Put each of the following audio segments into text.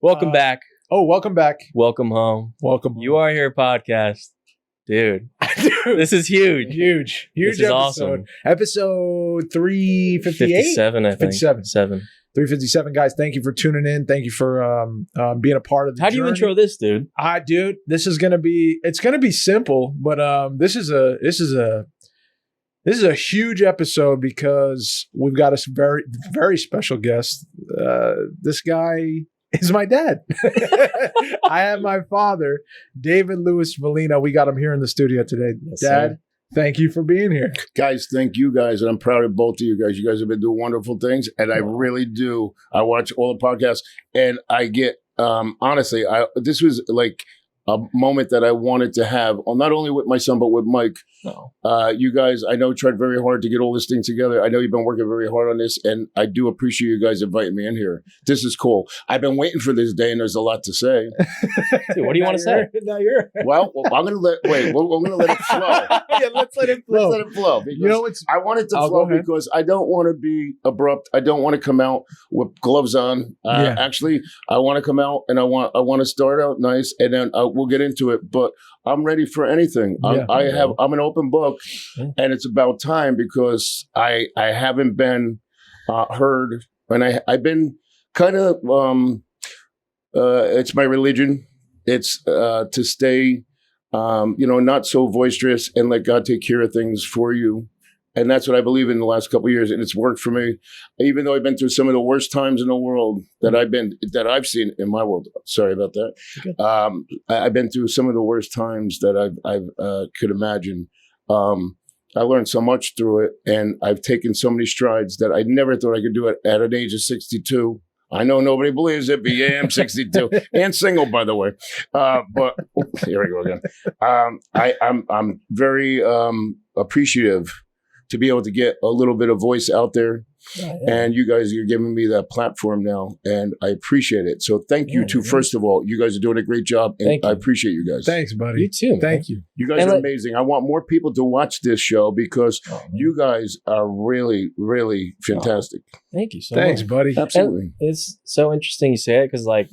Welcome back. Oh, welcome back. Welcome home. Welcome. You Are Here podcast. Dude, this is huge. Huge This is episode. awesome. Episode 358? 57, I think. 57. 7. 357, guys. Thank you for tuning in. Thank you for being a part of the How do you journey. intro this, dude? Dude, this is gonna be simple, but this is a huge episode because we've got a very, very special guest. This guy is my dad. I have my father, David Louis Molina. We got him here in the studio today. Yes, Dad, sir. thank you for being here. Guys, thank you guys. And I'm proud of both of you guys. You guys have been doing wonderful things. And I really do. I watch all the podcasts and I get, honestly, this was like a moment that I wanted to have, not only with my son, but with Mike. No. You guys, I know, tried very hard to get all this thing together. I know you've been working very hard on this, and I do appreciate you guys inviting me in here. This is cool. I've been waiting for this day, and there's a lot to say. Dude, what do you want to say? Now you're. Well, I'm going to we're going to let it flow. Yeah, let's let it flow. Let's let it flow. Because You know, it's I want it to I'll flow go ahead. because I don't want to be abrupt. I don't want to come out with gloves on. Yeah. Actually, I want to come out and I want to start out nice, and then we'll get into it. But I'm ready for anything. Yeah. I'm an open book, Yeah. and it's about time because I haven't been heard, and I've been kind of it's my religion. It's to stay, not so boisterous and let God take care of things for you. And that's what I believe in the last couple of years, and it's worked for me. Even though I've been through some of the worst times in the world that I've seen in my world. Sorry about that. I've been through some of the worst times that I've could imagine. I learned so much through it, and I've taken so many strides that I never thought I could do it at an age of 62. I know nobody believes it, but yeah, I'm 62 and single, by the way. But here we go again. I'm very appreciative to be able to get a little bit of voice out there. And you guys, you're giving me that platform now, and I appreciate it. So thank you too. First of all, you guys are doing a great job, and Thank you. I appreciate you guys. Thanks, buddy. You too. Thank you. You guys And are like- amazing. I want more people to watch this show because Oh, man. you guys are really, really fantastic. Thank you so Thanks, much. buddy. Absolutely. And it's so interesting you say it because, like,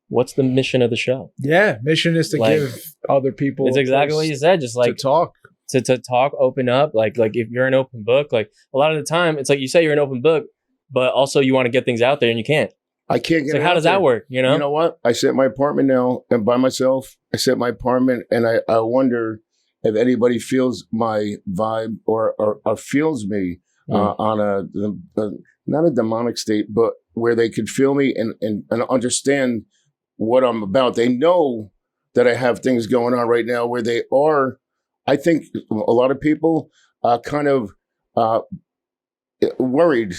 what's the mission of the show? Yeah, mission is to Like, give other people. It's exactly what you said. Just like to talk. to talk, open up. Like if you're an open book, like a lot of the time, it's like you say you're an open book, but also you want to get things out there and you can't. I can't It's get like, it how out does there. that work? You know? You know what? I sit in my apartment now and by myself. I sit in my apartment and I wonder if anybody feels my vibe or feels me on a not a demonic state, but where they could feel me and understand what I'm about. They know that I have things going on right now where they are. I think a lot of people kind of worried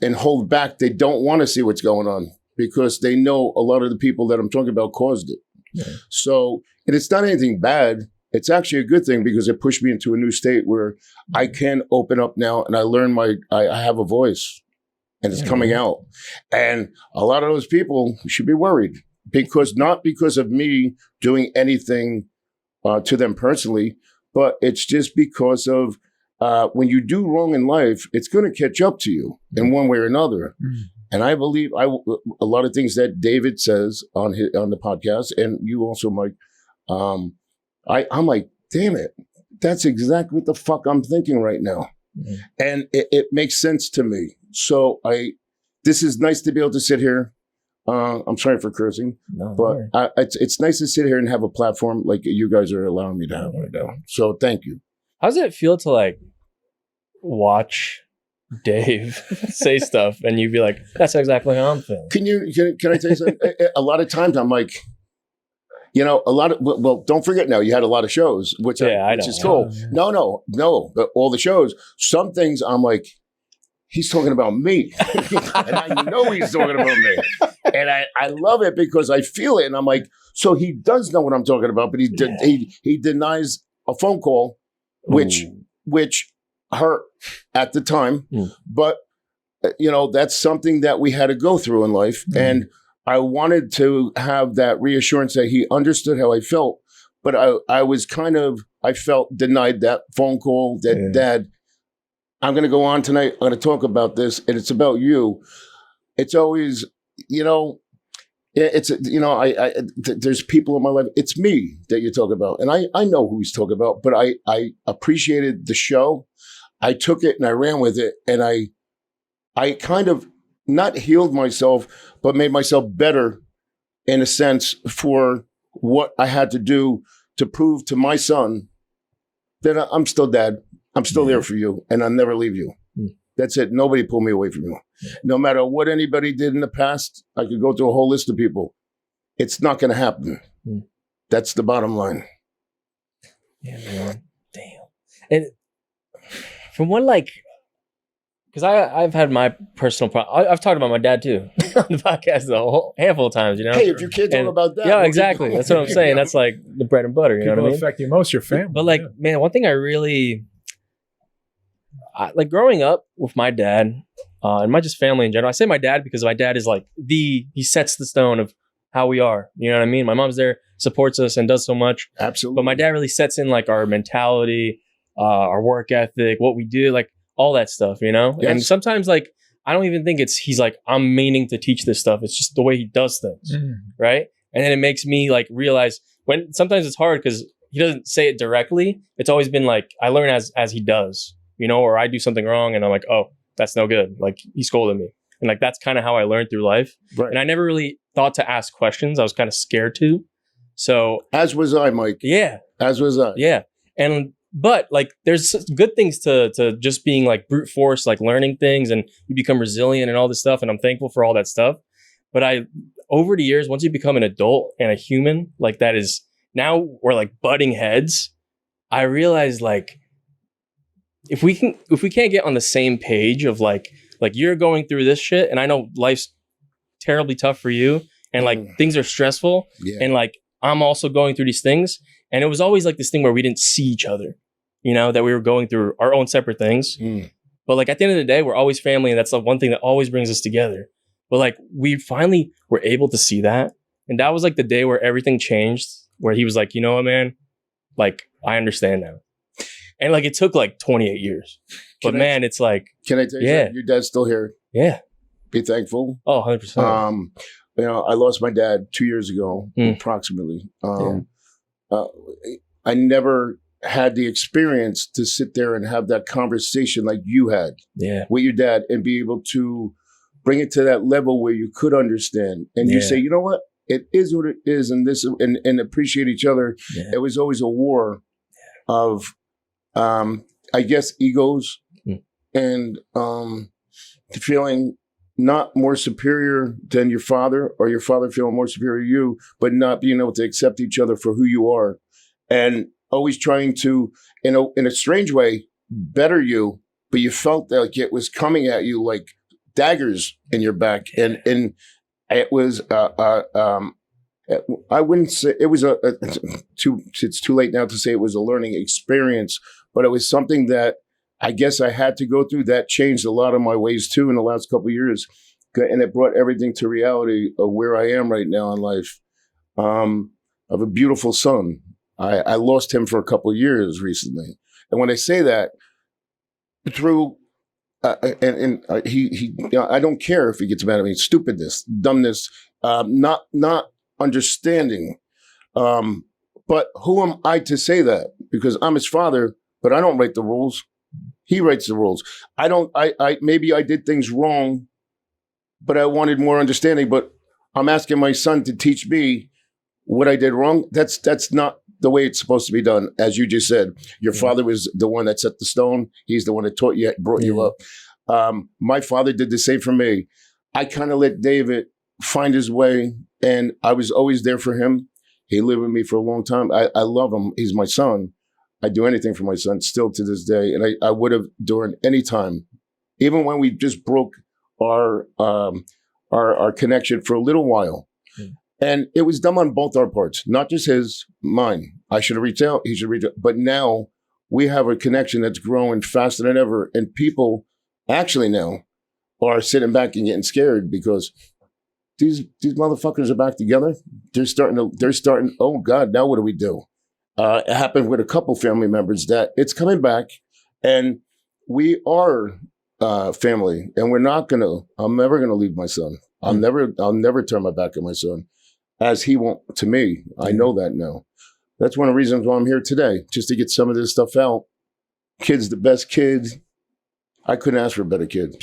and hold back. They don't want to see what's going on because they know a lot of the people that I'm talking about caused it. Yeah. So, and it's not anything bad. It's actually a good thing because it pushed me into a new state where I can open up now and I learn I have a voice and it's coming out. And a lot of those people should be worried not because of me doing anything to them personally, but it's just because of when you do wrong in life, it's going to catch up to you in one way or another. And I believe a lot of things that David says on the podcast, and you also, Mike. I'm like, damn it, that's exactly what the fuck I'm thinking right now, and it makes sense to me. So this is nice to be able to sit here. I'm sorry for cursing, No, but it's nice to sit here and have a platform like you guys are allowing me to have right now. So thank you. how does it feel to like watch Dave say stuff and you be like, that's exactly how I'm feeling? Can I tell you something? A lot of times I'm like, don't forget now, you had a lot of shows, which I is know. cool. No, but all the shows, some things I'm like, he's talking about me. And I know he's talking about me. And I love it because I feel it. And I'm like, so he does know what I'm talking about, but he denies a phone call, which hurt at the time. But, that's something that we had to go through in life. And I wanted to have that reassurance that he understood how I felt. But I felt denied that phone call that, Dad, I'm going to go on tonight. I'm going to talk about this, and it's about you. It's always, It's, there's people in my life. It's me that you talk about. And I know who he's talking about, but I appreciated the show. I took it and I ran with it. And I kind of not healed myself, but made myself better in a sense for what I had to do to prove to my son that I'm still dad. I'm still there for you and I'll never leave you. That's it. Nobody pulled me away from you. No matter what anybody did in the past, I could go through a whole list of people. It's not going to happen. That's the bottom line. Yeah, man. Damn. And from one, like, because I've had my personal problem. I've talked about my dad too on the podcast a whole handful of times, you know? Hey, if you can't talk about that. Yeah, exactly. That's what I'm saying. That's like the bread and butter, you know what I mean? Affect you most, your family. But like, man, one thing I really, like growing up with my dad and my just family in general. I say my dad because my dad is like he sets the stone of how we are. You know what I mean? My mom's there, supports us and does so much. Absolutely. But my dad really sets in like our mentality, our work ethic, what we do, like all that stuff, you know? Yes. And sometimes like, I don't even think he's like, I'm meaning to teach this stuff. It's just the way he does things. Right. And then it makes me like realize when sometimes it's hard because he doesn't say it directly. It's always been like, I learn as he does, you know, or I do something wrong and I'm like, oh, that's no good. Like he scolded me. And like, that's kind of how I learned through life. Right. And I never really thought to ask questions. I was kind of scared to. So as was I, Mike. Yeah. As was I. Yeah. But like, there's good things to just being like brute force, like learning things and you become resilient and all this stuff. And I'm thankful for all that stuff. But over the years, once you become an adult and a human, like that is now we're like butting heads. I realized like, if we can't get on the same page of like you're going through this shit and I know life's terribly tough for you and like things are stressful and like I'm also going through these things. And it was always like this thing where we didn't see each other, you know, that we were going through our own separate things. But like at the end of the day, we're always family. And that's the one thing that always brings us together. But like we finally were able to see that. And that was like the day where everything changed, where he was like, you know what, man, like I understand now. And like it took like 28 years. But man, it's like. Can I tell you something? Your dad's still here. Yeah. Be thankful. Oh, 100%. You know, I lost my dad 2 years ago, approximately. I never had the experience to sit there and have that conversation like you had with your dad and be able to bring it to that level where you could understand. And you say, you know what? It is what it is. And this and appreciate each other. It was always a war of, I guess, egos and feeling not more superior than your father or your father feeling more superior to you, but not being able to accept each other for who you are and always trying to, in a strange way, better you, but you felt like it was coming at you like daggers in your back. And it was, I wouldn't say it was it's too late now to say it was a learning experience, but it was something that I guess I had to go through. That changed a lot of my ways too in the last couple of years. And it brought everything to reality of where I am right now in life. I have a beautiful son. I lost him for a couple of years recently. And when I say that, through, he you know, I don't care if he gets mad at me, stupidness, dumbness, not understanding. But who am I to say that? Because I'm his father, but I don't write the rules. He writes the rules. Maybe I did things wrong, but I wanted more understanding. But I'm asking my son to teach me what I did wrong. That's not the way it's supposed to be done. As you just said, your father was the one that set the stone. He's the one that taught you, brought you up. My father did the same for me. I kind of let David find his way, and I was always there for him. He lived with me for a long time. I love him. He's my son. I'd do anything for my son still to this day. And I would have during any time, even when we just broke our connection for a little while. And it was dumb on both our parts, not just his, mine. I should have reached out. He should reach out. But now we have a connection that's growing faster than ever. And people actually now are sitting back and getting scared because these motherfuckers are back together. They're starting, oh God, now what do we do? It happened with a couple family members that it's coming back, and we are family, and I'm never going to leave my son. I'll never turn my back on my son, as he won't to me. I know that now. That's one of the reasons why I'm here today, just to get some of this stuff out. Kid's the best kid. I couldn't ask for a better kid.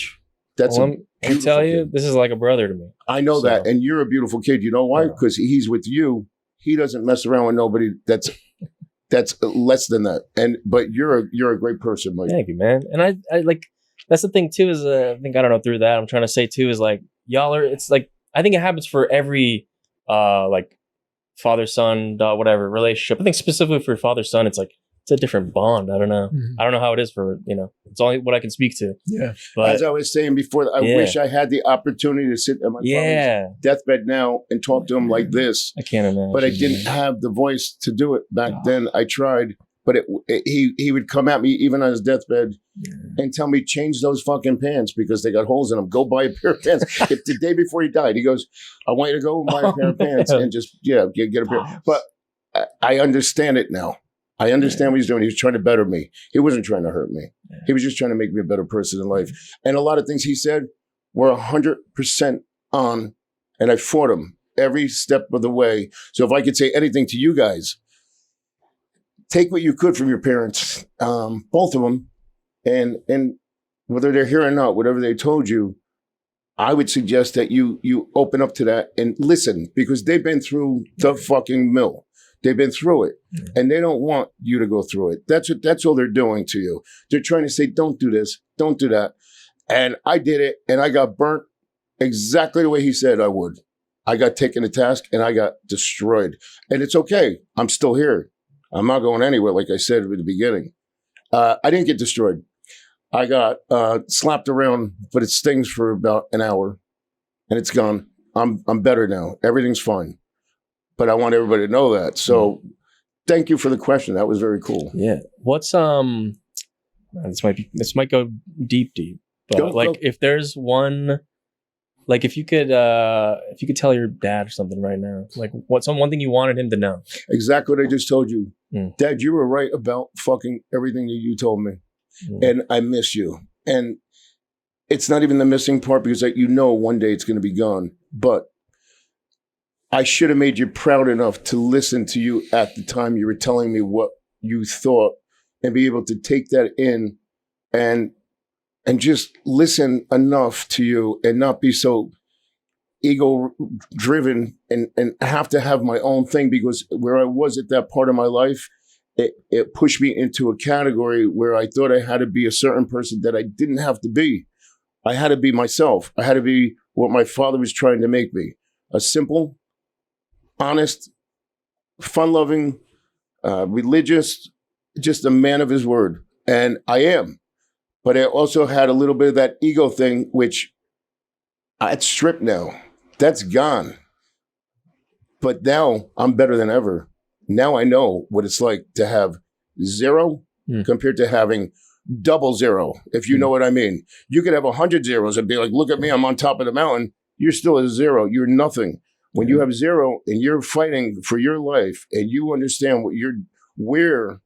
That's Well, I tell you, this is like a brother to me. I know that, and you're a beautiful kid. You know why? Yeah. Because he's with you. He doesn't mess around with nobody that's less than that. But you're a great person, Mike. Thank you, man. And I like, that's the thing too, is I think, I don't know, through that I'm trying to say too, is like, y'all are, it's like, I think it happens for every like father son whatever relationship. I think specifically for father son, it's like, it's a different bond. I don't know. I don't know how it is for, it's only what I can speak to. Yeah. But As I was saying before, I wish I had the opportunity to sit at my father's deathbed now and talk to him like this. I can't imagine. But I didn't have the voice to do it back then. I tried, but he would come at me even on his deathbed and tell me, change those fucking pants because they got holes in them. Go buy a pair of pants. If the day before he died, he goes, I want you to go buy a pair of pants and just, get a pair. But I understand it now. I understand what he's doing. He was trying to better me. He wasn't trying to hurt me. He was just trying to make me a better person in life. And a lot of things he said were 100% on, and I fought him every step of the way. So if I could say anything to you guys, take what you could from your parents, both of them, and whether they're here or not, whatever they told you, I would suggest that you open up to that and listen, because they've been through the fucking mill. They've been through it, and they don't want you to go through it. That's all they're doing to you. They're trying to say, don't do this, don't do that. And I did it, and I got burnt exactly the way he said I would. I got taken to task, and I got destroyed. And it's okay. I'm still here. I'm not going anywhere, like I said at the beginning. I didn't get destroyed. I got slapped around, but it stings for about an hour, and it's gone. I'm better now. Everything's fine. But I want everybody to know that. So thank you for the question. That was very cool. Yeah. What's this might go deep, but go. If there's one, like if you could tell your dad or something right now, like what's one thing you wanted him to know? Exactly what I just told you. Dad, you were right about fucking everything that you told me. And I miss you. And it's not even the missing part, because one day it's going to be gone. But I should have made you proud enough to listen to you at the time you were telling me what you thought, and be able to take that in and just listen enough to you and not be so ego driven and have to have my own thing, because where I was at that part of my life, it pushed me into a category where I thought I had to be a certain person that I didn't have to be. I had to be myself. I had to be what my father was trying to make me. A simple, honest, fun-loving, religious, just a man of his word. And I am. But I also had a little bit of that ego thing, which it's stripped now. That's gone. But now I'm better than ever. Now I know what it's like to have zero compared to having double zero, if you know what I mean. You could have 100 zeros and be like, look at me, I'm on top of the mountain. You're still a zero. You're nothing. When you have zero and you're fighting for your life and you understand where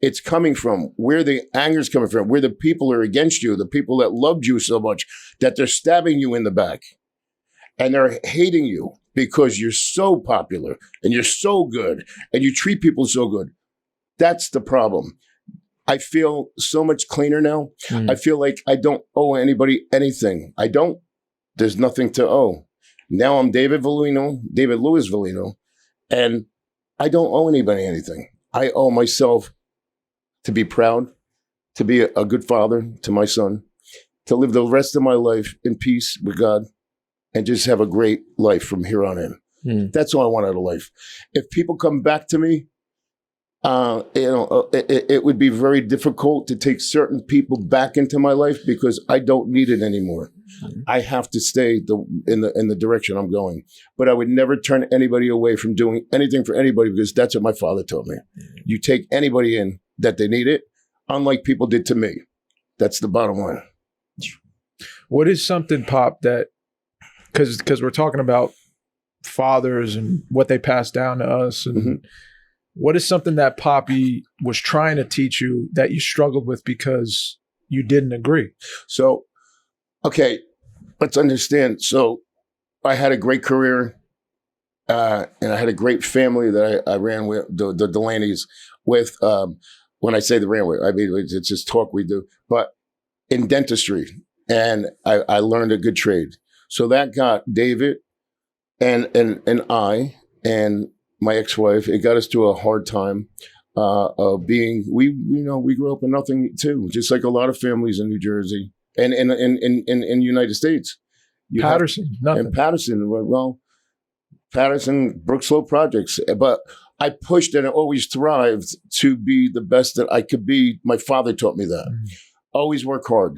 it's coming from, where the anger is coming from, where the people are against you, the people that loved you so much that they're stabbing you in the back and they're hating you because you're so popular and you're so good and you treat people so good. That's the problem. I feel so much cleaner now. I feel like I don't owe anybody anything. I don't. There's nothing to owe. Now I'm David Louis Volino, and I don't owe anybody anything. I owe myself to be proud, to be a good father to my son, to live the rest of my life in peace with God, and just have a great life from here on in. That's all I want out of life. If people come back to me, it would be very difficult to take certain people back into my life because I don't need it anymore. I have to stay in the direction I'm going. But I would never turn anybody away from doing anything for anybody, because that's what my father told me. You take anybody in that they need it, unlike people did to me. That's the bottom line. What is something, Pop, that, because we're talking about fathers and what they pass down to us, and what is something that Poppy was trying to teach you that you struggled with because you didn't agree? So, okay, let's understand. So I had a great career, and I had a great family that I ran with, the Delaney's with. When I say the ran with, I mean, it's just talk we do, but in dentistry. And I learned a good trade. So that got David and I and my ex-wife, it got us through a hard time of being, we grew up with nothing too, just like a lot of families in New Jersey and in the United States. Patterson, nothing. And Patterson, well, Patterson, Brook Slope projects. But I pushed and I always thrived to be the best that I could be. My father taught me that. Always work hard.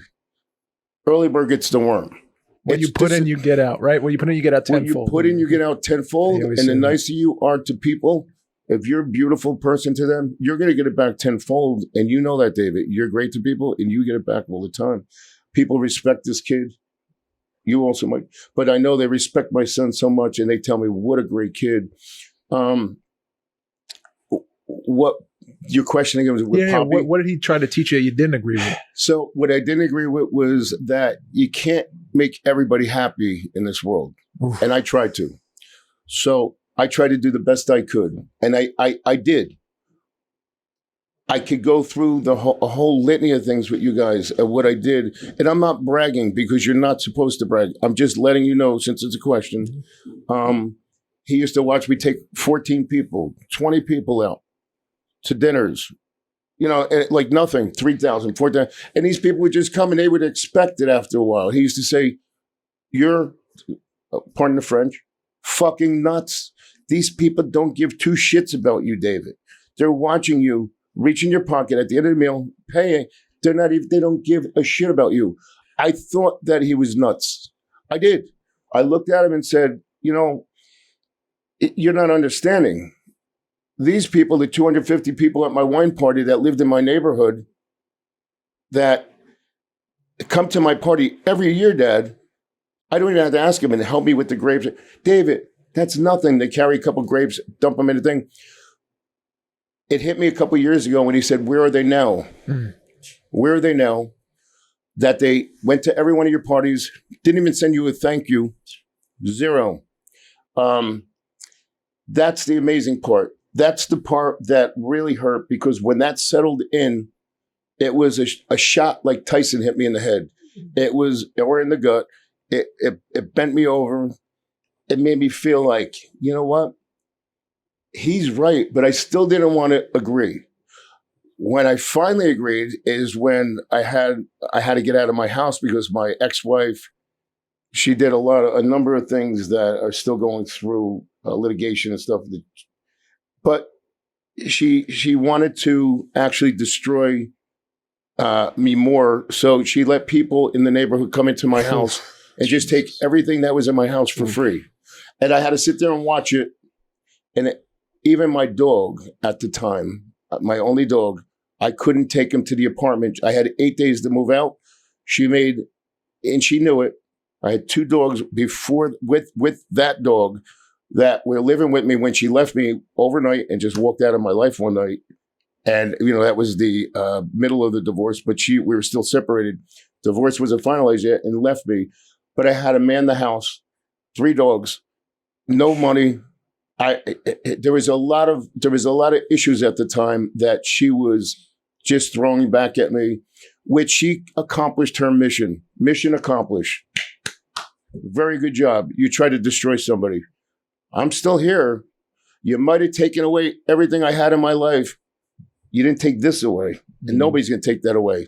Early bird gets the worm. What you put in, you get out, right? What you put in, you get out tenfold. When you put in, you get out tenfold. And the nicer you are to people, if you're a beautiful person to them, you're going to get it back tenfold. And you know that, David. You're great to people and you get it back all the time. People respect this kid. You also might. But I know they respect my son so much and they tell me, what a great kid. What your question again was with Poppy? What did he try to teach you you didn't agree with? So what I didn't agree with was that you can't make everybody happy in this world. Oof. And I tried to. So I tried to do the best I could. And I did. I could go through a whole litany of things with you guys of what I did. And I'm not bragging because you're not supposed to brag. I'm just letting you know since it's a question. He used to watch me take 14 people, 20 people out to dinners, like nothing, 3,000, 4,000. And these people would just come and they would expect it after a while. He used to say, you're, pardon the French, fucking nuts. These people don't give two shits about you, David. They're watching you reach in your pocket at the end of the meal, paying. They don't give a shit about you. I thought that he was nuts. I did. I looked at him and said, you're not understanding. These people, the 250 people at my wine party that lived in my neighborhood that come to my party every year, Dad, I don't even have to ask them and help me with the grapes. David, that's nothing. They carry a couple grapes, dump them in a thing. It hit me a couple years ago when he said, where are they now? Where are they now? That they went to every one of your parties, didn't even send you a thank you. Zero. That's the amazing part. That's the part that really hurt because when that settled in, it was a shot like Tyson hit me in the head. It was, or in the gut. It bent me over. It made me feel like, you know what? He's right, but I still didn't want to agree. When I finally agreed is when I had to get out of my house because my ex-wife, she did a number of things that are still going through litigation and stuff. But she wanted to actually destroy me more. So she let people in the neighborhood come into my house and just take everything that was in my house for free. And I had to sit there and watch it. And even my dog at the time, my only dog, I couldn't take him to the apartment. I had 8 days to move out. And she knew it. I had 2 dogs before with that dog that were living with me when she left me overnight and just walked out of my life one night. And, that was the middle of the divorce, but we were still separated. Divorce wasn't finalized yet and left me. But I had to man the house, 3 dogs, no money. There was a lot of issues at the time that she was just throwing back at me, which she accomplished her mission. Mission accomplished. Very good job. You tried to destroy somebody. I'm still here. You might have taken away everything I had in my life. You didn't take this away. And nobody's going to take that away.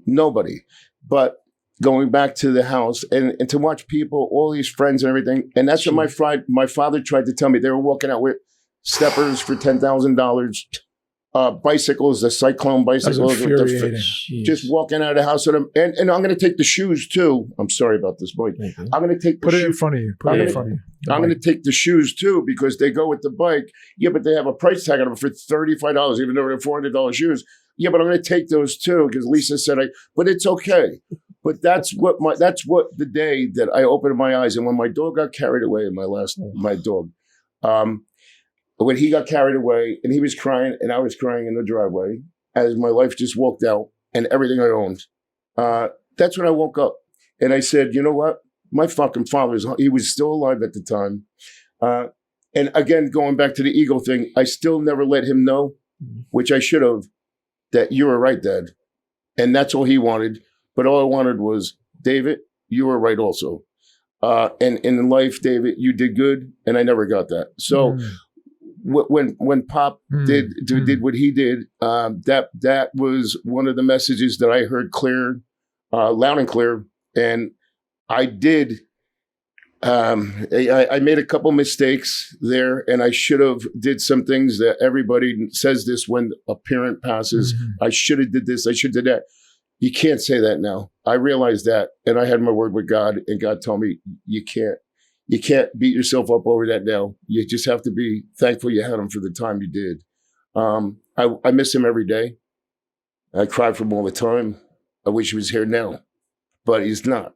Nobody. But going back to the house and to watch people, all these friends and everything. And that's what my father tried to tell me. They were walking out with steppers for $10,000. Bicycles, the Cyclone bicycles, just walking out of the house with them. And I'm going to take the shoes too. I'm sorry about this, boy. I'm going to take Put it in front of you. I'm going to take the shoes too because they go with the bike. Yeah, but they have a price tag on them for $35, even though they're $400 shoes. Yeah, but I'm going to take those too because Lisa said but it's okay. But that's what the day that I opened my eyes and when my dog got carried away, my dog, when he got carried away and he was crying and I was crying in the driveway as my life just walked out and everything I owned, that's when I woke up and I said, you know what? My fucking he was still alive at the time. And again, going back to the ego thing, I still never let him know, which I should have, that you were right, Dad. And that's all he wanted. But all I wanted was, David, you were right also. And in life, David, you did good, and I never got that. So when Pop did what he did, that was one of the messages that I heard clear, loud and clear. And I did. I made a couple mistakes there, and I should have did some things that everybody says this when a parent passes. I should have did this. I should have did that. You can't say that now. I realized that, and I had my word with God, and God told me you can't beat yourself up over that now. You just have to be thankful you had him for the time you did. I miss him every day. I cry for him all the time. I wish he was here now, but he's not.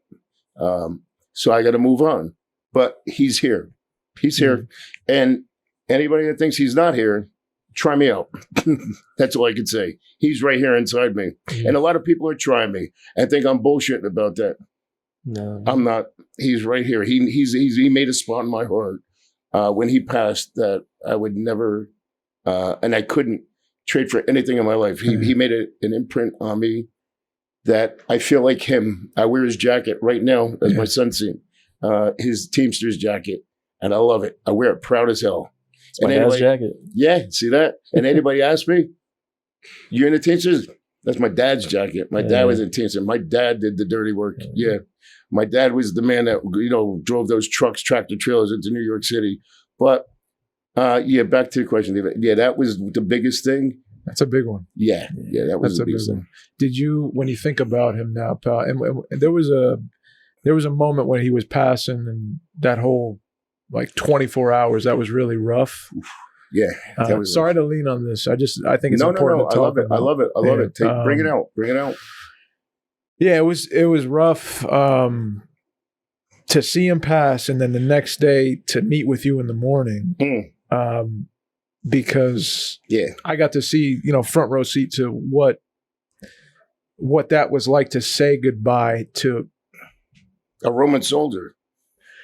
So I got to move on. But he's here. He's here. And anybody that thinks he's not here, try me out. That's all I can say. He's right here inside me. And a lot of people are trying me and think I'm bullshitting about that. No, I'm not. He's right here. He made a spot in my heart when he passed that I would never, and I couldn't trade for anything in my life. He made an imprint on me that I feel like him. I wear his jacket right now, as my son seen, his Teamsters jacket, and I love it. I wear it proud as hell. it's my dad's jacket. Yeah, see that? And anybody ask me, you're in the Teamsters? That's my dad's jacket. My dad was in Teamsters. My dad did the dirty work. Yeah. My dad was the man that, drove those trucks, tractor trailers into New York City. But, back to the question, David. Yeah, that was the biggest thing. That's a big one. Yeah, that was the biggest thing. Did you, when you think about him now, pal, and there was a moment when he was passing, and that whole 24 hours, that was really rough. Yeah. That was sorry to lean on this. I think it's important to talk about. I love it. Bring it out. Bring it out. Yeah, it was rough to see him pass, and then the next day to meet with you in the morning. Because I got to see, front row seat to what that was like to say goodbye to a Roman soldier.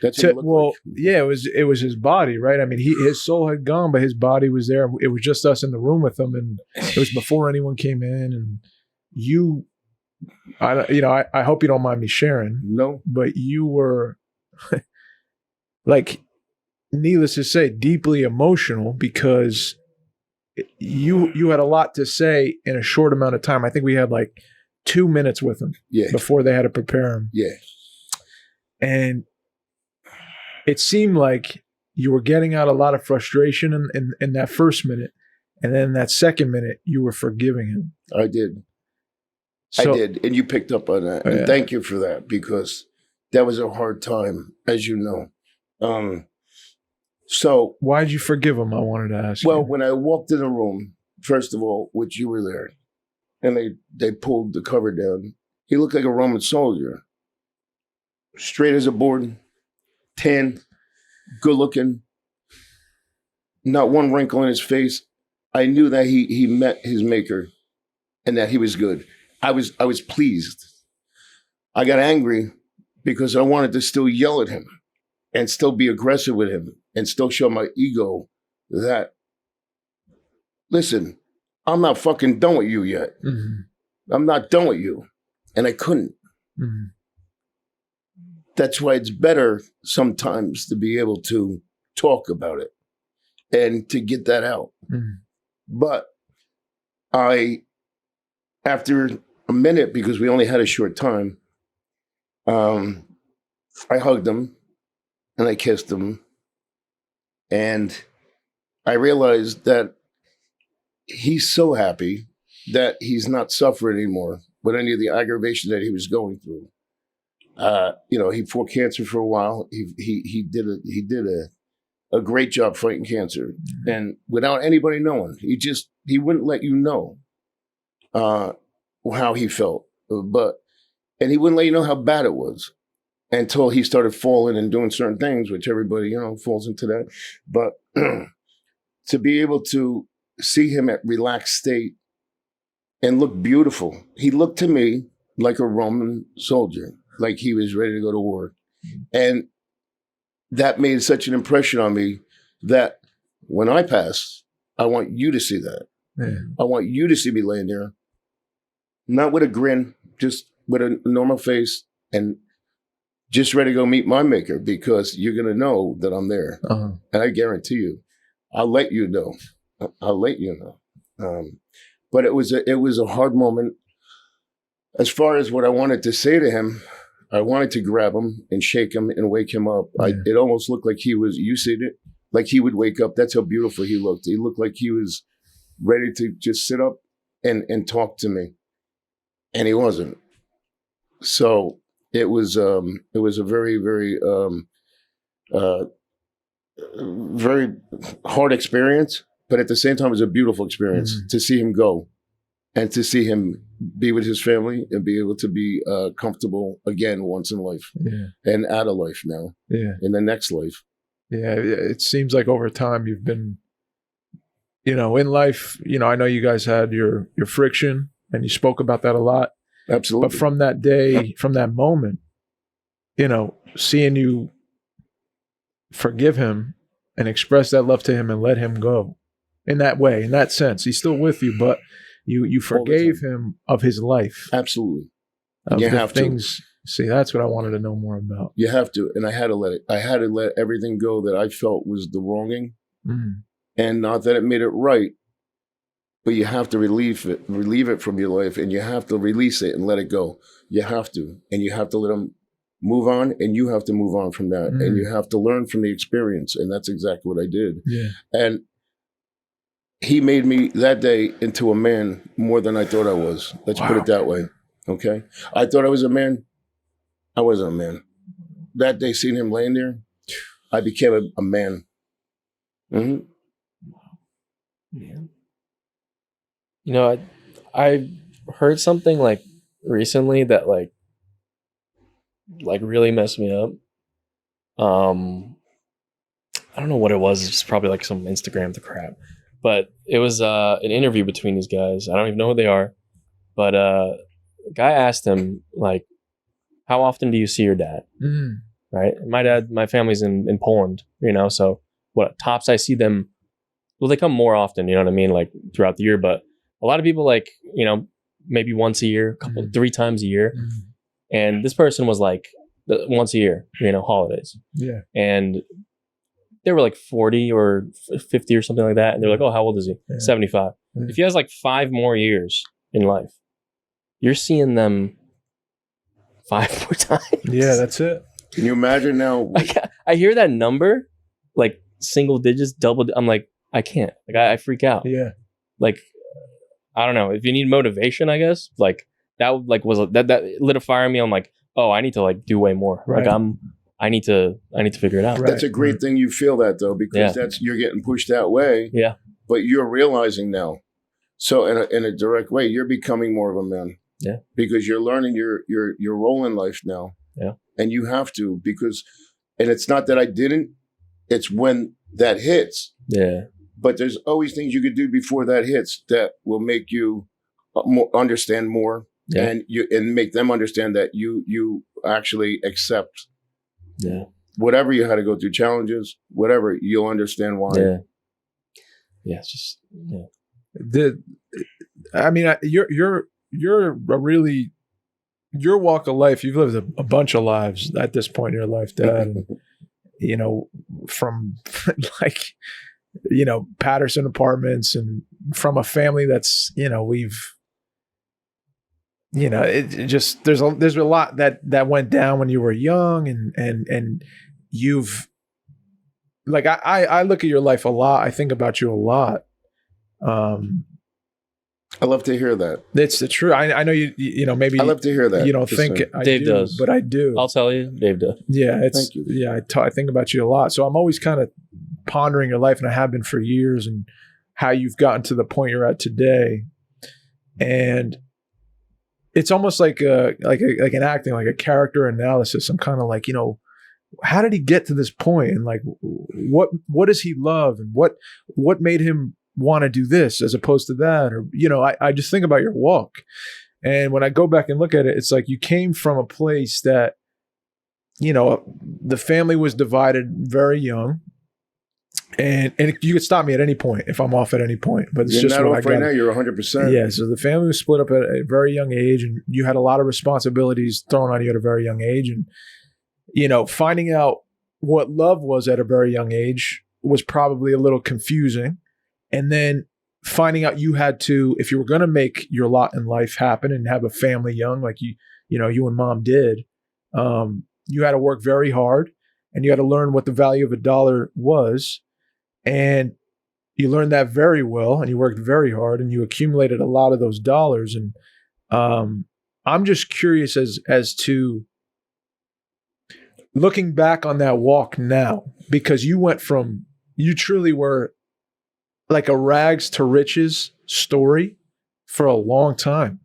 That's what like. Yeah, it was his body, right? I mean, his soul had gone, but his body was there. It was just us in the room with him, and it was before anyone came in. And you, I hope you don't mind me sharing. No, but you were needless to say, deeply emotional because you had a lot to say in a short amount of time. I think we had 2 minutes with him before they had to prepare him. Yeah. And it seemed like you were getting out a lot of frustration in that first minute. And then that second minute, you were forgiving him. I did. I did. And you picked up on that. And thank you for that, because that was a hard time, as you know. So why did you forgive him? I wanted to ask. Well, when I walked in the room, first of all, which you were there, and they pulled the cover down, he looked like a Roman soldier. Straight as a board, tan, good looking, not one wrinkle in his face. I knew that he met his maker and that he was good. I was pleased. I got angry because I wanted to still yell at him and still be aggressive with him and still show my ego that, listen, I'm not fucking done with you yet. Mm-hmm. I'm not done with you. And I couldn't. Mm-hmm. That's why it's better sometimes to be able to talk about it and to get that out. Mm-hmm. But after a minute, because we only had a short time, I hugged him and I kissed him. And I realized that he's so happy that he's not suffering anymore with any of the aggravation that he was going through. He fought cancer for a while. He did a great job fighting cancer, and without anybody knowing, he wouldn't let you know how he felt, and he wouldn't let you know how bad it was until he started falling and doing certain things, which everybody falls into that. But to be able to see him at relaxed state and look beautiful, he looked to me like a Roman soldier. Like he was ready to go to war. And that made such an impression on me that when I pass, I want you to see that. Yeah. I want you to see me laying there, not with a grin, just with a normal face and just ready to go meet my maker, because you're going to know that I'm there. Uh-huh. And I guarantee you, I'll let you know. I'll let you know. But it was a hard moment. As far as what I wanted to say to him, I wanted to grab him and shake him and wake him up. Yeah. It almost looked like he was, you said it, like he would wake up. That's how beautiful he looked. He looked like he was ready to just sit up and talk to me. And he wasn't. So it was a very, very, very hard experience, but at the same time, it was a beautiful experience to see him go and to see him be with his family and be able to be comfortable again once in life and out of life now in the next life. Yeah. It seems like over time you've been, in life, I know you guys had your friction and you spoke about that a lot. Absolutely. But from that day, from that moment, seeing you forgive him and express that love to him and let him go in that way, in that sense, he's still with you, but you forgave him of his life. Absolutely. Of You the have things. to. See, that's what I wanted to know more about. You have to. And I had to let it. I had to let everything go that I felt was the wronging. Mm. And not that it made it right, but you have to relieve it from your life, and you have to release it and let it go. You have to. And you have to let them move on, and you have to move on from that. And you have to learn from the experience. And that's exactly what I did. Yeah. And he made me that day into a man more than I thought I was. Let's put it that way. Okay? I thought I was a man. I wasn't a man. That day, seeing him laying there, I became a man. Mm-hmm. Yeah. I heard something like recently that like really messed me up. I don't know what it was. It's just probably like some Instagram the crap. But it was an interview between these guys. I don't even know who they are. But a guy asked him, like, how often do you see your dad? Mm. Right? My family's in Poland, so what tops I see them, well, they come more often, you know what I mean? Like throughout the year, but a lot of people like, maybe once a year, three times a year. Mm. And this person was like once a year, holidays. Yeah. And they were like 40 or 50 or something like that. And they're like, oh, how old is he? Yeah. 75. Yeah. If he has like 5 more years in life, you're seeing them 5 more times. Yeah, that's it. Can you imagine now? I hear that number, like single digits, double. I'm like, I can't. Like, I freak out. Yeah. Like, I don't know. If you need motivation, I guess, like that that lit a fire in me. I'm like, oh, I need to like do way more. Right. Like I need to figure it out. Right. That's a great thing you feel that, though, because you're getting pushed that way. Yeah. But you're realizing now. So in a direct way, you're becoming more of a man. Yeah. Because you're learning your role in life now. Yeah. And you have to, and it's not that I didn't, it's when that hits. Yeah. But there's always things you could do before that hits that will make you understand more, and make them understand that you actually accept whatever you had to go through, challenges, whatever, you'll understand why. Yeah. Yeah. It's just You're a really, your walk of life, you've lived a bunch of lives at this point in your life, Dad. And, from like, Patterson Apartments, and from a family that's, it just, there's a lot that went down when you were young, and you've, like, I look at your life a lot. I think about you a lot. I love to hear that. It's the truth. I know maybe I love to hear that. You don't think I Dave do, does, but I do. I'll tell you, Dave does. Yeah, Thank you. Yeah, I think about you a lot. So I'm always kind of pondering your life, and I have been for years, and how you've gotten to the point you're at today. And it's almost like an acting, like a character analysis. I'm kind of like, how did he get to this point? And like, what does he love? And what made him want to do this as opposed to that? Or, I just think about your walk. And when I go back and look at it, it's like you came from a place that the family was divided very young. And you could stop me at any point if I'm off at any point, but it's just not what off I right got. now. You're 100%. Yeah, so the family was split up at a very young age, and you had a lot of responsibilities thrown on you at a very young age. And, finding out what love was at a very young age was probably a little confusing. And then finding out you had to, if you were going to make your lot in life happen and have a family young, like you and mom did, you had to work very hard, and you had to learn what the value of a dollar was. And you learned that very well, and you worked very hard, and you accumulated a lot of those dollars. And I'm just curious as to looking back on that walk now, because you truly were like a rags to riches story for a long time.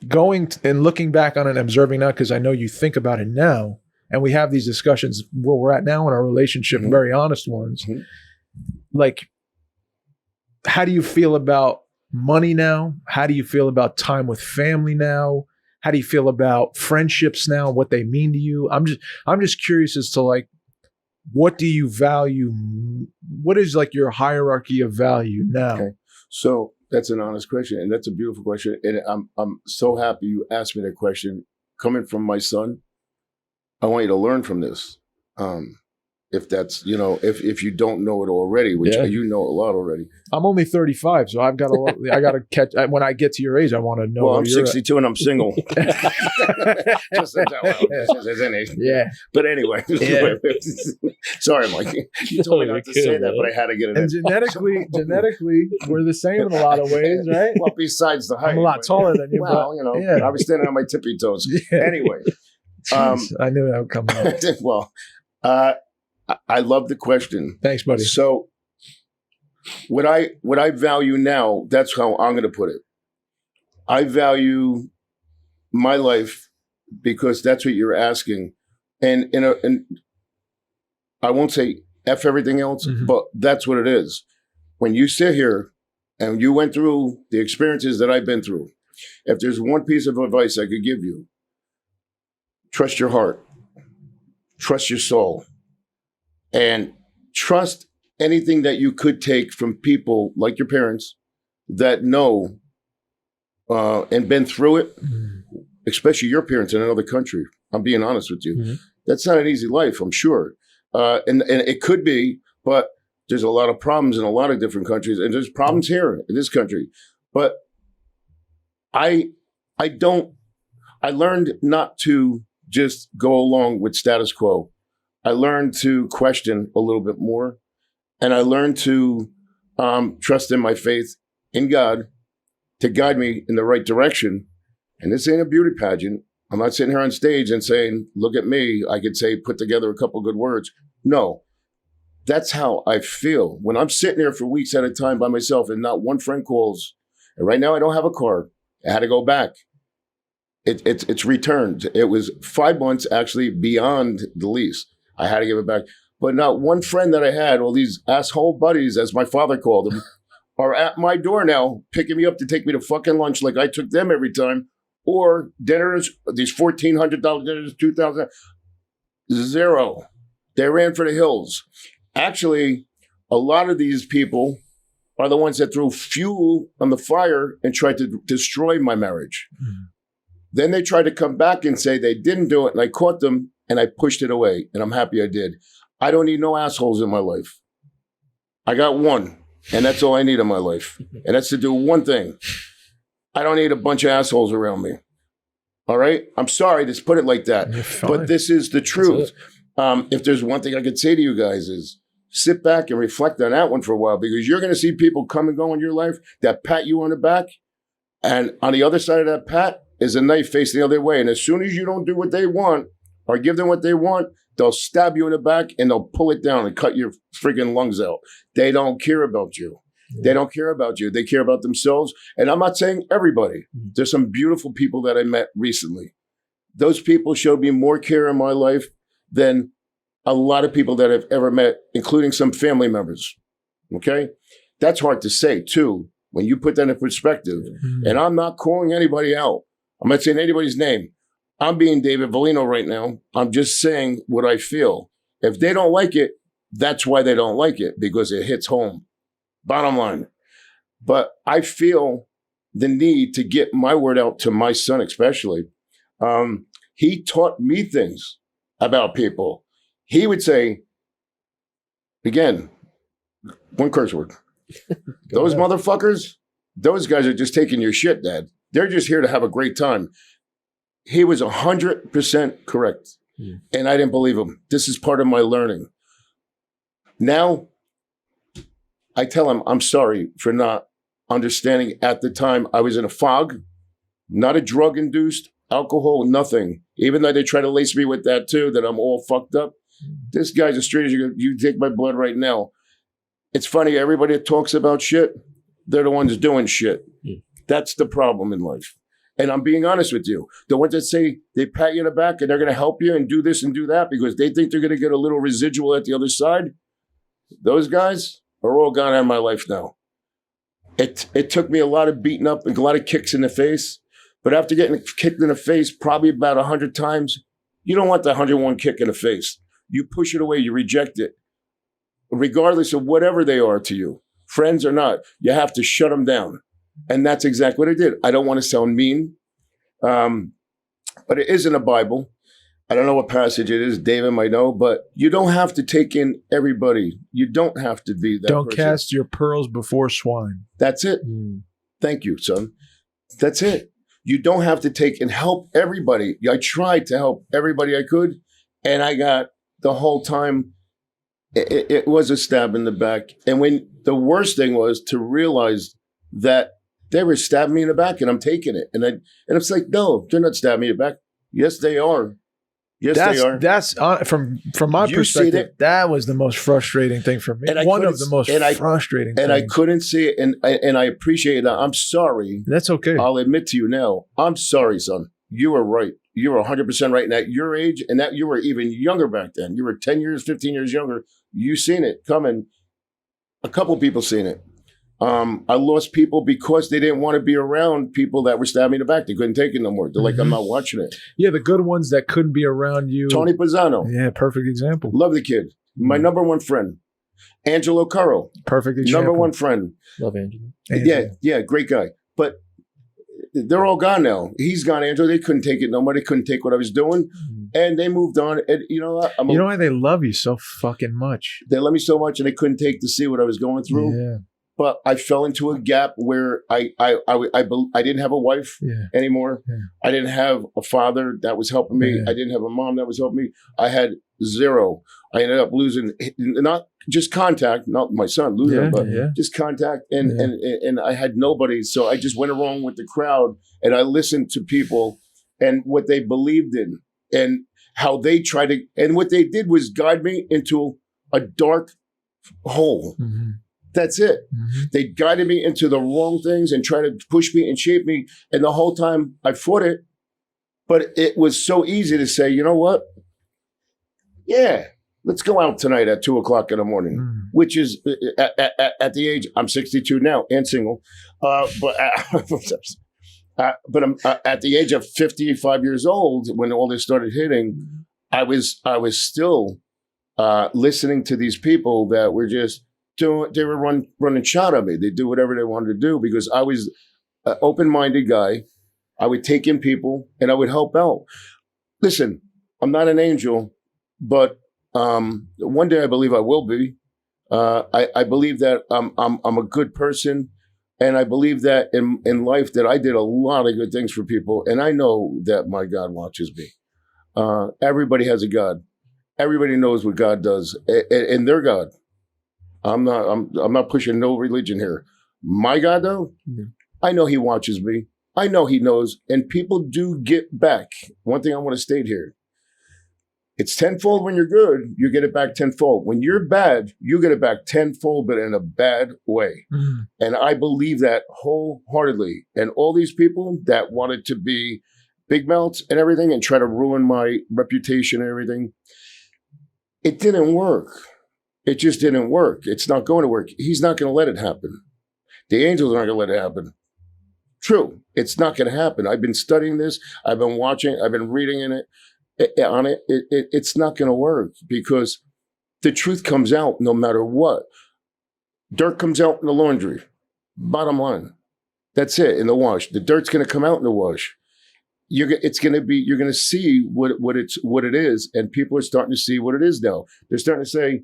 And looking back on it and observing now, because I know you think about it now, and we have these discussions where we're at now in our relationship, Mm-hmm. very honest ones. Mm-hmm. Like, how do you feel about money now? How do you feel about time with family now? How do you feel about friendships now? What they mean to you? I'm just curious as to, like, what do you value? What is, like, your hierarchy of value now? Okay. So that's an honest question, and that's a beautiful question. And I'm so happy you asked me that question. Coming from my son, I want you to learn from this. If that's, if you don't know it already, which you know a lot already. I'm only 35, so I've got a lot. I got to catch. When I get to your age, I want to know. Well, I'm 62 and I'm single. Just Yeah. But anyway, sorry, Mike. You told me not to say that, but I had to get it And in. genetically, we're the same in a lot of ways, right? Well, besides the height, I'm a lot taller than you. Well, I was standing on my tippy toes. Yeah. Anyway, Jeez, I knew that would come up. well, I love the question. Thanks, buddy. So, what I value now, that's how I'm going to put it. I value my life because that's what you're asking, and I won't say F everything else, Mm-hmm. but that's what it is. When you sit here and you went through the experiences that I've been through, if there's one piece of advice I could give you, trust your heart, trust your soul, and trust anything that you could take from people like your parents that know and been through it, especially your parents in another country. I'm being honest with you. Mm-hmm. That's not an easy life, I'm sure. And it could be, but there's a lot of problems in a lot of different countries, and there's problems here in this country. But I learned not to just go along with status quo. I learned to question a little bit more, and I learned to trust in my faith in God to guide me in the right direction. And this ain't a beauty pageant. I'm not sitting here on stage and saying, look at me. I could say, put together a couple good words. No, that's how I feel. When I'm sitting there for weeks at a time by myself and not one friend calls, and right now I don't have a car. I had to go back. It's returned. It was 5 months actually beyond the lease. I had to give it back. But not one friend that I had, all these asshole buddies, as my father called them, are at my door now, picking me up to take me to fucking lunch like I took them every time. Or dinners, these $1,400 dinners, $2,000, zero. They ran for the hills. Actually, a lot of these people are the ones that threw fuel on the fire and tried to destroy my marriage. Mm-hmm. Then they tried to come back and say they didn't do it, and I caught them, and I pushed it away, and I'm happy I did. I don't need no assholes in my life. I got one, and that's all I need in my life, and that's to do one thing. I don't need a bunch of assholes around me. All right? I'm sorry to put it like that, but this is the truth. If there's one thing I could say to you guys is sit back and reflect on that one for a while, because you're going to see people come and go in your life that pat you on the back, and on the other side of that pat is a knife facing the other way. And as soon as you don't do what they want or give them what they want, they'll stab you in the back and they'll pull it down and cut your freaking lungs out. They don't care about you. They don't care about you. They care about themselves. And I'm not saying everybody. There's some beautiful people that I met recently. Those people showed me more care in my life than a lot of people that I've ever met, including some family members. Okay? That's hard to say, too, when you put that in perspective. And I'm not calling anybody out. I'm not saying anybody's name. I'm being David Bellino right now. I'm just saying what I feel. If they don't like it, that's why they don't like it, because it hits home. Bottom line. But I feel the need to get my word out to my son, especially. He taught me things about people. He would say, again, one curse word. Those motherfuckers, those guys are just taking your shit, Dad. They're just here to have a great time. He was 100% correct. And I didn't believe him. This is part of my learning. Now, I tell him I'm sorry for not understanding at the time. I was in a fog, not a drug-induced, alcohol, nothing. Even though they try to lace me with that too, that I'm all fucked up. This guy's as straight as you take my blood right now. It's funny, everybody that talks about shit, they're the ones doing shit. That's the problem in life. And I'm being honest with you. The ones that say they pat you in the back and they're going to help you and do this and do that because they think they're going to get a little residual at the other side, those guys are all gone out of my life now. It took me a lot of beating up and a lot of kicks in the face. But after getting kicked in the face probably about 100 times, you don't want the 101 kick in the face. You push it away. You reject it. Regardless of whatever they are to you, friends or not, you have to shut them down. And that's exactly what I did. I don't want to sound mean, but it is in the Bible. I don't know what passage it is. David might know, but you don't have to take in everybody. You don't have to be that Don't person. cast your pearls before swine. That's it. Thank you, son. That's it. You don't have to take and help everybody. I tried to help everybody I could, and I got the whole time, it was a stab in the back. And when the worst thing was to realize that they were stabbing me in the back and I'm taking it. And it's like, no, they're not stabbing me in the back. Yes, they are. Yes, they are. That's from my perspective. That was the most frustrating thing for me. One of the most frustrating things. And I couldn't see it. And I appreciate that. I'm sorry. That's okay. I'll admit to you now. I'm sorry, son. You were right. You were 100% right. And at your age, and that you were even younger back then. You were 10 years, 15 years younger. You seen it coming. A couple people seen it. I lost people because they didn't want to be around people that were stabbing me in the back. They couldn't take it no more. They're like, I'm not watching it. Yeah, the good ones that couldn't be around you. Tony Pisano. Yeah, perfect example. Love the kid. My number one friend. Angelo Caro. Perfect example. Number one friend. Love Angelo. Yeah, great guy. But they're all gone now. He's gone, Angelo. They couldn't take it no more. They couldn't take what I was doing. And they moved on. And you know what? You know why they love you so fucking much? They love me so much and they couldn't take to see what I was going through. Yeah. But I fell into a gap where I didn't have a wife anymore. Yeah. I didn't have a father that was helping me. Yeah. I didn't have a mom that was helping me. I had zero. I ended up losing not just contact, not my son losing, but just contact. And I had nobody. So I just went along with the crowd and I listened to people and what they believed in and how they tried to. And what they did was guide me into a dark hole. Mm-hmm. That's it. Mm-hmm. They guided me into the wrong things and tried to push me and shape me. And the whole time I fought it, but it was so easy to say, you know what? Yeah, let's go out tonight at 2:00 in the morning, which is at the age, I'm 62 now and single. But I'm at the age of 55 years old, when all this started hitting, I was still listening to these people that were just, they were running shot at me. They do whatever they wanted to do because I was an open-minded guy. I would take in people and I would help out. Listen, I'm not an angel, but one day I believe I will be. I believe that I'm a good person, and I believe that in life that I did a lot of good things for people, and I know that my God watches me. Everybody has a God. Everybody knows what God does, and their God. I'm not pushing no religion here. My God, though, I know He watches me. I know He knows, and people do get back. One thing I want to state here. It's tenfold when you're good, you get it back tenfold. When you're bad, you get it back tenfold, but in a bad way. Mm. And I believe that wholeheartedly. And all these people that wanted to be big mouths and everything and try to ruin my reputation and everything, it didn't work. It just didn't work. It's not going to work. He's not going to let it happen. The angels aren't going to let it happen. true. It's not going to happen. I've been studying this. I've been watching. I've been reading on it. It's not going to work because the truth comes out no matter what. Dirt comes out in the laundry. Bottom line. That's it, in the wash. The dirt's going to come out in the wash. You're going to see what it is, and people are starting to see what it is now. They're starting to say,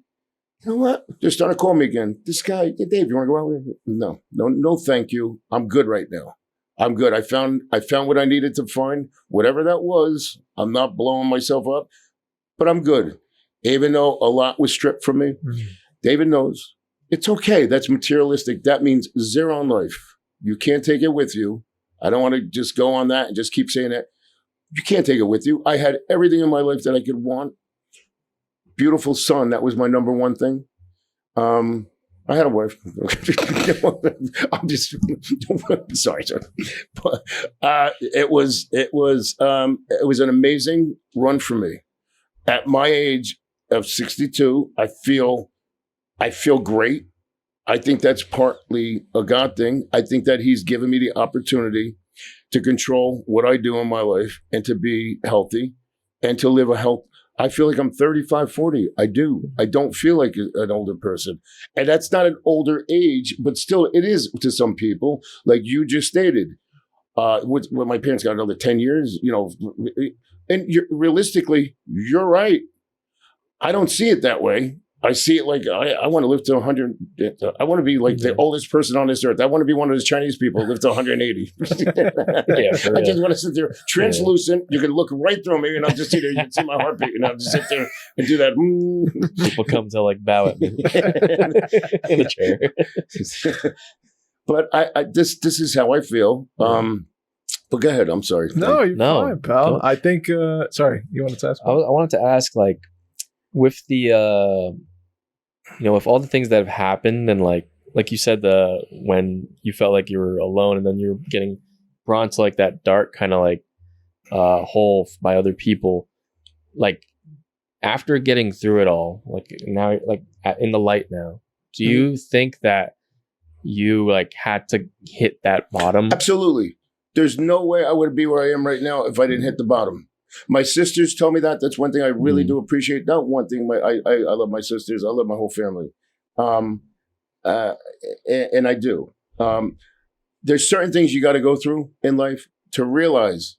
you know what? They're starting to call me again. This guy, hey, Dave, you want to go out with me? No, thank you. I'm good right now. I'm good. I found what I needed to find, whatever that was. I'm not blowing myself up, but I'm good. Even though a lot was stripped from me, David knows. It's okay. That's materialistic. That means zero in life. You can't take it with you. I don't want to just go on that and just keep saying that. You can't take it with you. I had everything in my life that I could want. Beautiful son. That was my number one thing. I had a wife. I'm just sorry, sir. But it was an amazing run for me. At my age of 62, I feel great. I think that's partly a God thing. I think that he's given me the opportunity to control what I do in my life and to be healthy and to live a health. I feel like I'm 35, 40. I do. I don't feel like an older person. And that's not an older age, but still it is to some people, like you just stated. When my parents got another 10 years, and realistically, you're right. I don't see it that way. I see it like I want to live to 100. I want to be like the oldest person on this earth. I want to be one of those Chinese people who live to 180. I just want to sit there translucent. You can look right through me and I'll just see there. You can see my heartbeat and I'll just sit there and do that. People come to like bow at me in a chair. But this is how I feel. But go ahead. I'm sorry. No, you're fine, pal. I think. Sorry, you wanted to ask? I wanted to ask, like, with the with all the things that have happened, and like you said, when you felt like you were alone, and then you're getting brought into like that dark kind of like hole by other people, like after getting through it all, like now, like in the light now, do you think that you like had to hit that bottom? Absolutely. There's no way I would be where I am right now if I didn't hit the bottom. My sisters told me that. That's one thing I really do appreciate. Not one thing. I love my sisters. I love my whole family. And I do. There's certain things you got to go through in life to realize,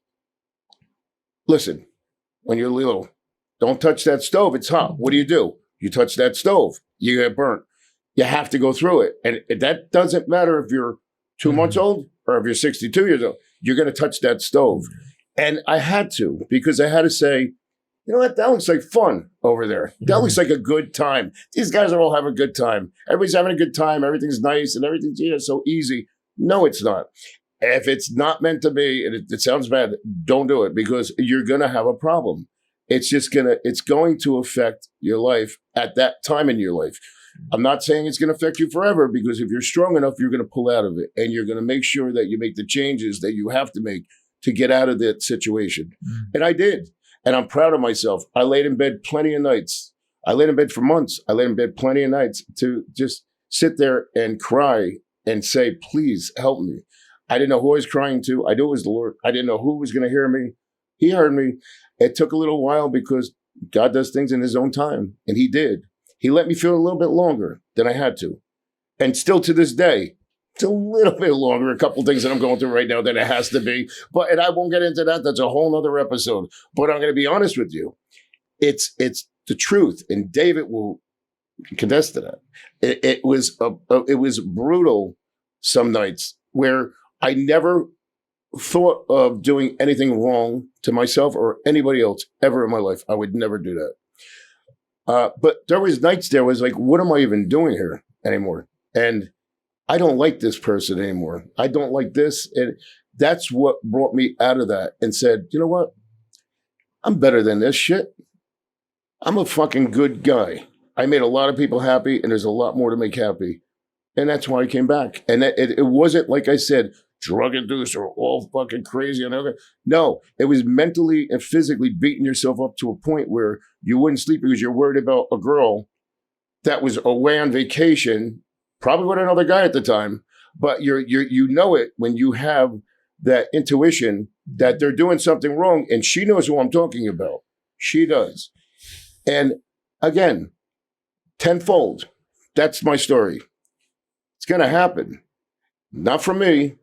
listen, when you're little, don't touch that stove. It's hot. What do? You touch that stove, you get burnt. You have to go through it. And that doesn't matter if you're 2 months old or if you're 62 years old. You're going to touch that stove. And I had to, because I had to say, you know what? That looks like fun over there. That looks like a good time. These guys are all having a good time. Everybody's having a good time. Everything's nice and everything's so easy. No, it's not. If it's not meant to be, and it sounds bad, don't do it, because you're going to have a problem. It's going to affect your life at that time in your life. I'm not saying it's going to affect you forever, because if you're strong enough, you're going to pull out of it, and you're going to make sure that you make the changes that you have to make to get out of that situation. And I did. And I'm proud of myself. I laid in bed plenty of nights. I laid in bed for months. I laid in bed plenty of nights to just sit there and cry and say, please help me. I didn't know who I was crying to. I knew it was the Lord. I didn't know who was going to hear me. He heard me. It took a little while, because God does things in his own time. And he did. He let me feel a little bit longer than I had to. And still to this day, it's a little bit longer, a couple things that I'm going through right now than it has to be. And I won't get into that. That's a whole nother episode. But I'm going to be honest with you. It's the truth. And David will contest to that. It was brutal some nights where I never thought of doing anything wrong to myself or anybody else ever in my life. I would never do that. But there was nights there was like, what am I even doing here anymore? And I don't like this person anymore. I don't like this. And that's what brought me out of that and said, you know what? I'm better than this shit. I'm a fucking good guy. I made a lot of people happy, and there's a lot more to make happy. And that's why I came back. And it wasn't, like I said, drug induced or all fucking crazy. No, it was mentally and physically beating yourself up to a point where you wouldn't sleep because you're worried about a girl that was away on vacation, probably with another guy at the time. But you know it when you have that intuition that they're doing something wrong, and she knows who I'm talking about. She does. And again, tenfold. That's my story. It's going to happen. Not from me,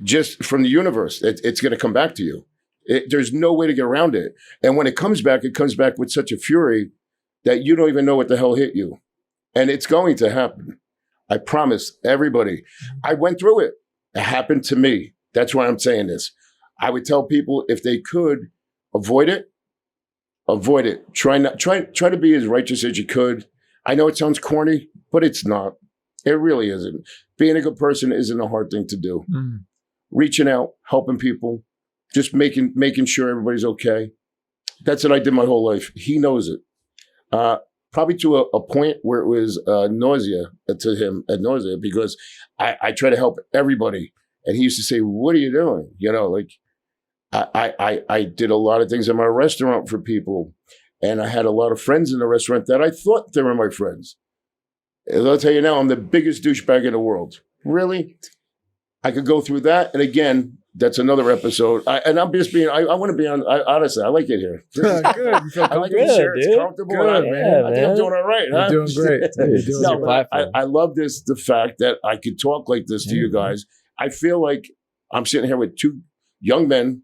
just from the universe. It's going to come back to you. There's no way to get around it. And when it comes back with such a fury that you don't even know what the hell hit you. And it's going to happen. I promise everybody. I went through it. It happened to me. That's why I'm saying this. I would tell people if they could avoid it. Try to be as righteous as you could. I know it sounds corny, but it's not. It really isn't. Being a good person isn't a hard thing to do. Mm. Reaching out, helping people, just making sure everybody's okay. That's what I did my whole life. He knows it. Probably to a point where it was nausea to him, because I try to help everybody. And he used to say, "What are you doing?" You know, like I did a lot of things in my restaurant for people. And I had a lot of friends in the restaurant that I thought they were my friends. And I'll tell you now, I'm the biggest douchebag in the world. Really? I could go through that. And again, that's another episode. I'm just being, I want to be on, honestly, I like it here. Good. I like it here. It's comfortable. Good, man. I think I'm doing all right. You're doing great. You're doing I love the fact that I could talk like this to you guys. I feel like I'm sitting here with two young men,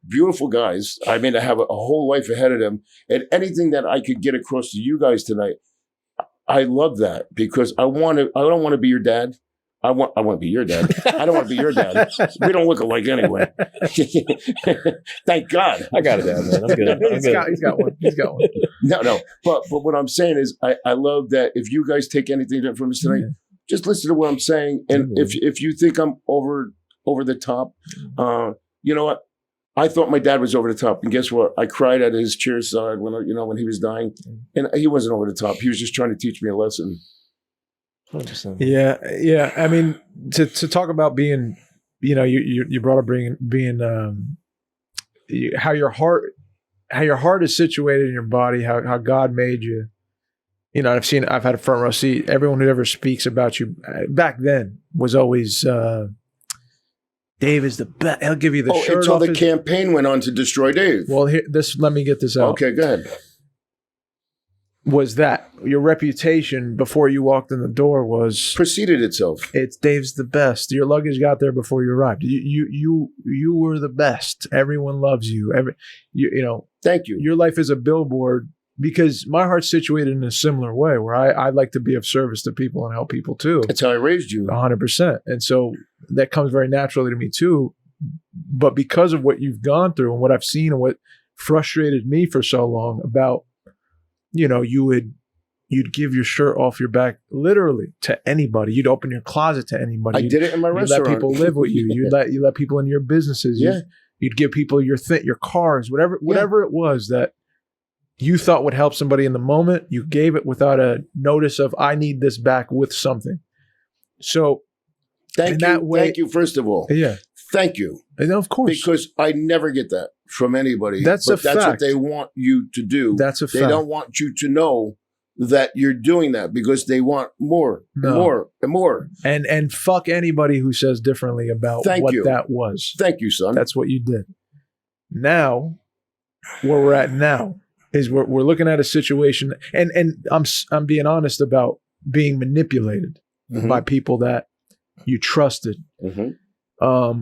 beautiful guys. I mean, I have a whole life ahead of them. And anything that I could get across to you guys tonight, I love that because I don't want to be your dad. I want to be your dad. I don't want to be your dad. We don't look alike anyway. Thank God. I got a dad, man. I'm good. He's got one. No. But what I'm saying is I love that if you guys take anything from us tonight, just listen to what I'm saying. And if you think I'm over the top, you know what? I thought my dad was over the top, and guess what? I cried at his chair side when he was dying, and he wasn't over the top. He was just trying to teach me a lesson. 100%. Yeah. I mean, to talk about being, you brought up being how your heart is situated in your body, how God made you. You know, I've had a front row seat. Everyone who ever speaks about you back then was always. Dave is the best. He'll give you the shirt until off the campaign went on to destroy Dave. Well, let me get this out. Okay, go ahead. Was that your reputation before you walked in the door was preceded itself? It's Dave's the best. Your luggage got there before you arrived. You were the best. Everyone loves you. Thank you. Your life is a billboard. Because my heart's situated in a similar way where I like to be of service to people and help people too. That's how I raised you. 100%. And so that comes very naturally to me too. But because of what you've gone through and what I've seen and what frustrated me for so long about, you'd give your shirt off your back literally to anybody. You'd open your closet to anybody. I did it in my restaurant. You'd let people live with you. You let people in your businesses. Yeah. You'd give people your cars, whatever it was that you thought would help somebody in the moment. You gave it without a notice of, I need this back with something. So thank you, first of all. Yeah. Thank you. And of course. Because I never get that from anybody. That's fact. That's what they want you to do. That's a fact. They don't want you to know that you're doing that because they want more, more, and more. And fuck anybody who says differently about that was. Thank you, son. That's what you did. Now, where we're at now, is we're looking at a situation, and I'm being honest about being manipulated by people that you trusted. I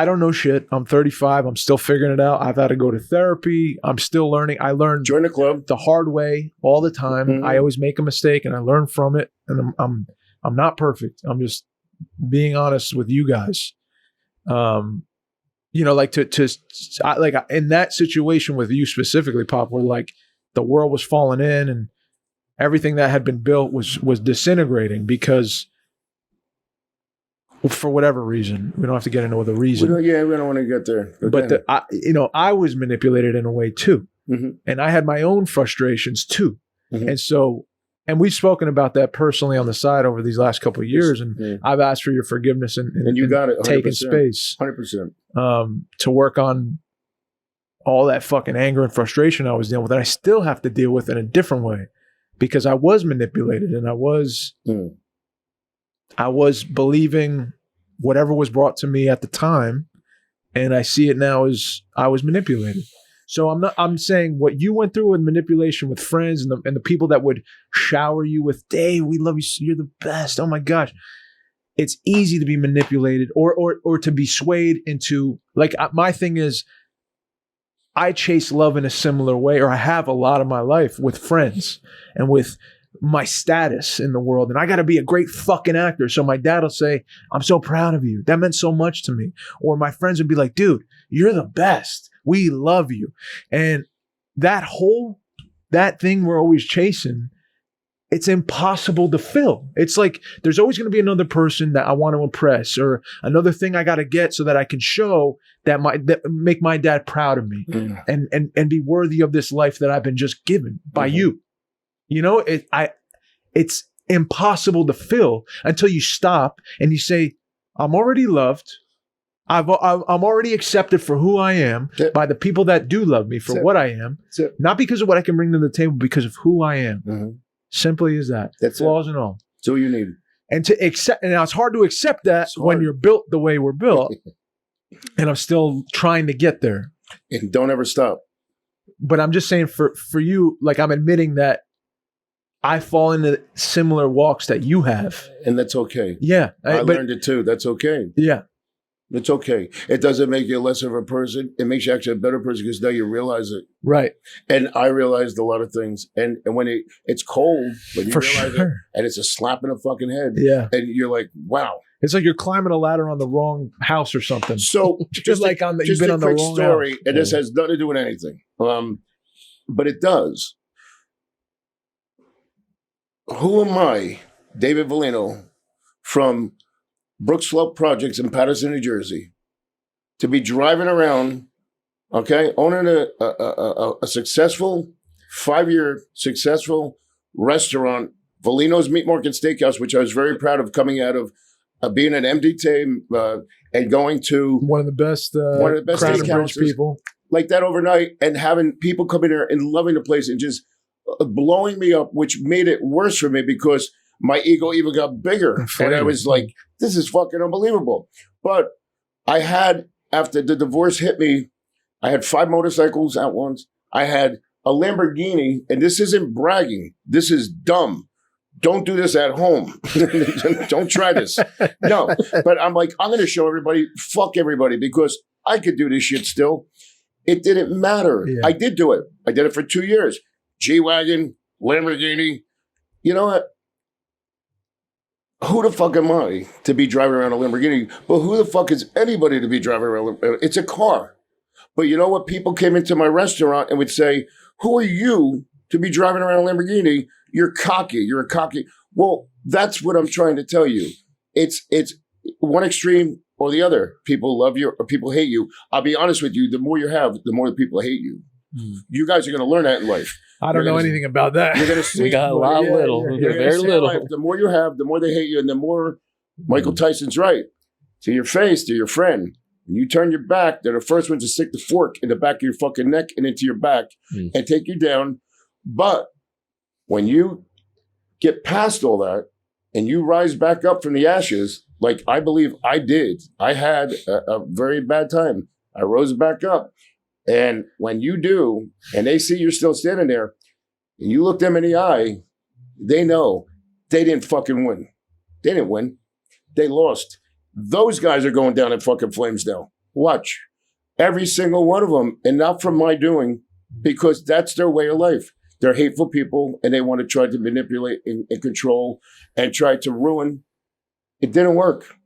don't know shit. I'm 35. I'm still figuring it out. I've had to go to therapy. I'm still learning. I learned join the club the hard way all the time. I always make a mistake and I learn from it. And I'm not perfect. I'm just being honest with you guys. Like in that situation with you specifically, Pop, where like the world was falling in and everything that had been built was disintegrating because for whatever reason, we don't have to get into the reason. We don't want to get there. But I was manipulated in a way too, and I had my own frustrations too, and so. And we've spoken about that personally on the side over these last couple of years, and I've asked for your forgiveness and you got it, 100%, taking space, 100%, to work on all that fucking anger and frustration I was dealing with, and I still have to deal with in a different way because I was manipulated and I was believing whatever was brought to me at the time, and I see it now as I was manipulated. So I'm saying what you went through with manipulation with friends and the people that would shower you with, Dave, we love you, you're the best. Oh my gosh. It's easy to be manipulated or to be swayed into, like, my thing is, I chase love in a similar way, or I have a lot of my life with friends and with my status in the world. And I got to be a great fucking actor. So my dad will say, I'm so proud of you. That meant so much to me. Or my friends would be like, dude, you're the best. We love you. And that thing we're always chasing, it's impossible to fill. It's like there's always going to be another person that I want to impress, or another thing I got to get so that I can show that make my dad proud of me and be worthy of this life that I've been just given by you. You know, it's impossible to fill until you stop and you say, I'm already loved. I'm already accepted for who I am by the people that do love me for what I am, not because of what I can bring to the table, because of who I am. Simply as that. That's flaws and all. That's all you need. And to accept, and now it's hard to accept that when you're built the way we're built. And I'm still trying to get there. And don't ever stop. But I'm just saying for you, like, I'm admitting that I fall into similar walks that you have. And that's okay. Yeah. I learned it too. That's okay. Yeah. It's okay. It doesn't make you less of a person. It makes you actually a better person because now you realize it. Right. And I realized a lot of things. And when it's cold, but you realize it, and it's a slap in the fucking head. Yeah. And you're like, wow. It's like you're climbing a ladder on the wrong house or something. So just like you've been on the wrong story, house. And this has nothing to do with anything. But it does. Who am I, David Volino, from Brook Slope Projects in Paterson, New Jersey, to be driving around, okay, owning a successful, 5-year successful restaurant, Volino's Meat Market Steakhouse, which I was very proud of coming out of being an MDT and going to one of the best steakhouses people like that overnight, and having people come in there and loving the place and just blowing me up, which made it worse for me because my ego even got bigger. And I was like, this is fucking unbelievable. But I had, after the divorce hit me, I had 5 motorcycles at once. I had a Lamborghini, and this isn't bragging. This is dumb. Don't do this at home. Don't try this. No, but I'm like, I'm going to show everybody, fuck everybody, because I could do this shit still. It didn't matter. Yeah. I did do it. I did it for 2 years. G-Wagon, Lamborghini. You know what? Who the fuck am I to be driving around a Lamborghini? But who the fuck is anybody to be driving around? It's a car. But you know what? People came into my restaurant and would say, who are you to be driving around a Lamborghini? You're cocky. You're a cocky. Well, that's what I'm trying to tell you. It's one extreme or the other. People love you or people hate you. I'll be honest with you. The more you have, the more the people hate you. You guys are going to learn that in life. I don't know anything about that. You're going to see. We got a lot little. Very little. Life, the more you have, the more they hate you, and the more Michael Tyson's right. To your face, to your friend. When you turn your back, they're the first ones to stick the fork in the back of your fucking neck and into your back and take you down. But when you get past all that and you rise back up from the ashes, like I believe I did, I had a very bad time. I rose back up. And when you do, and they see you're still standing there, and you look them in the eye, they know they didn't fucking win. They didn't win. They lost. Those guys are going down in fucking flames now. Watch. Every single one of them, and not from my doing, because that's their way of life. They're hateful people, and they want to try to manipulate and control and try to ruin. It didn't work.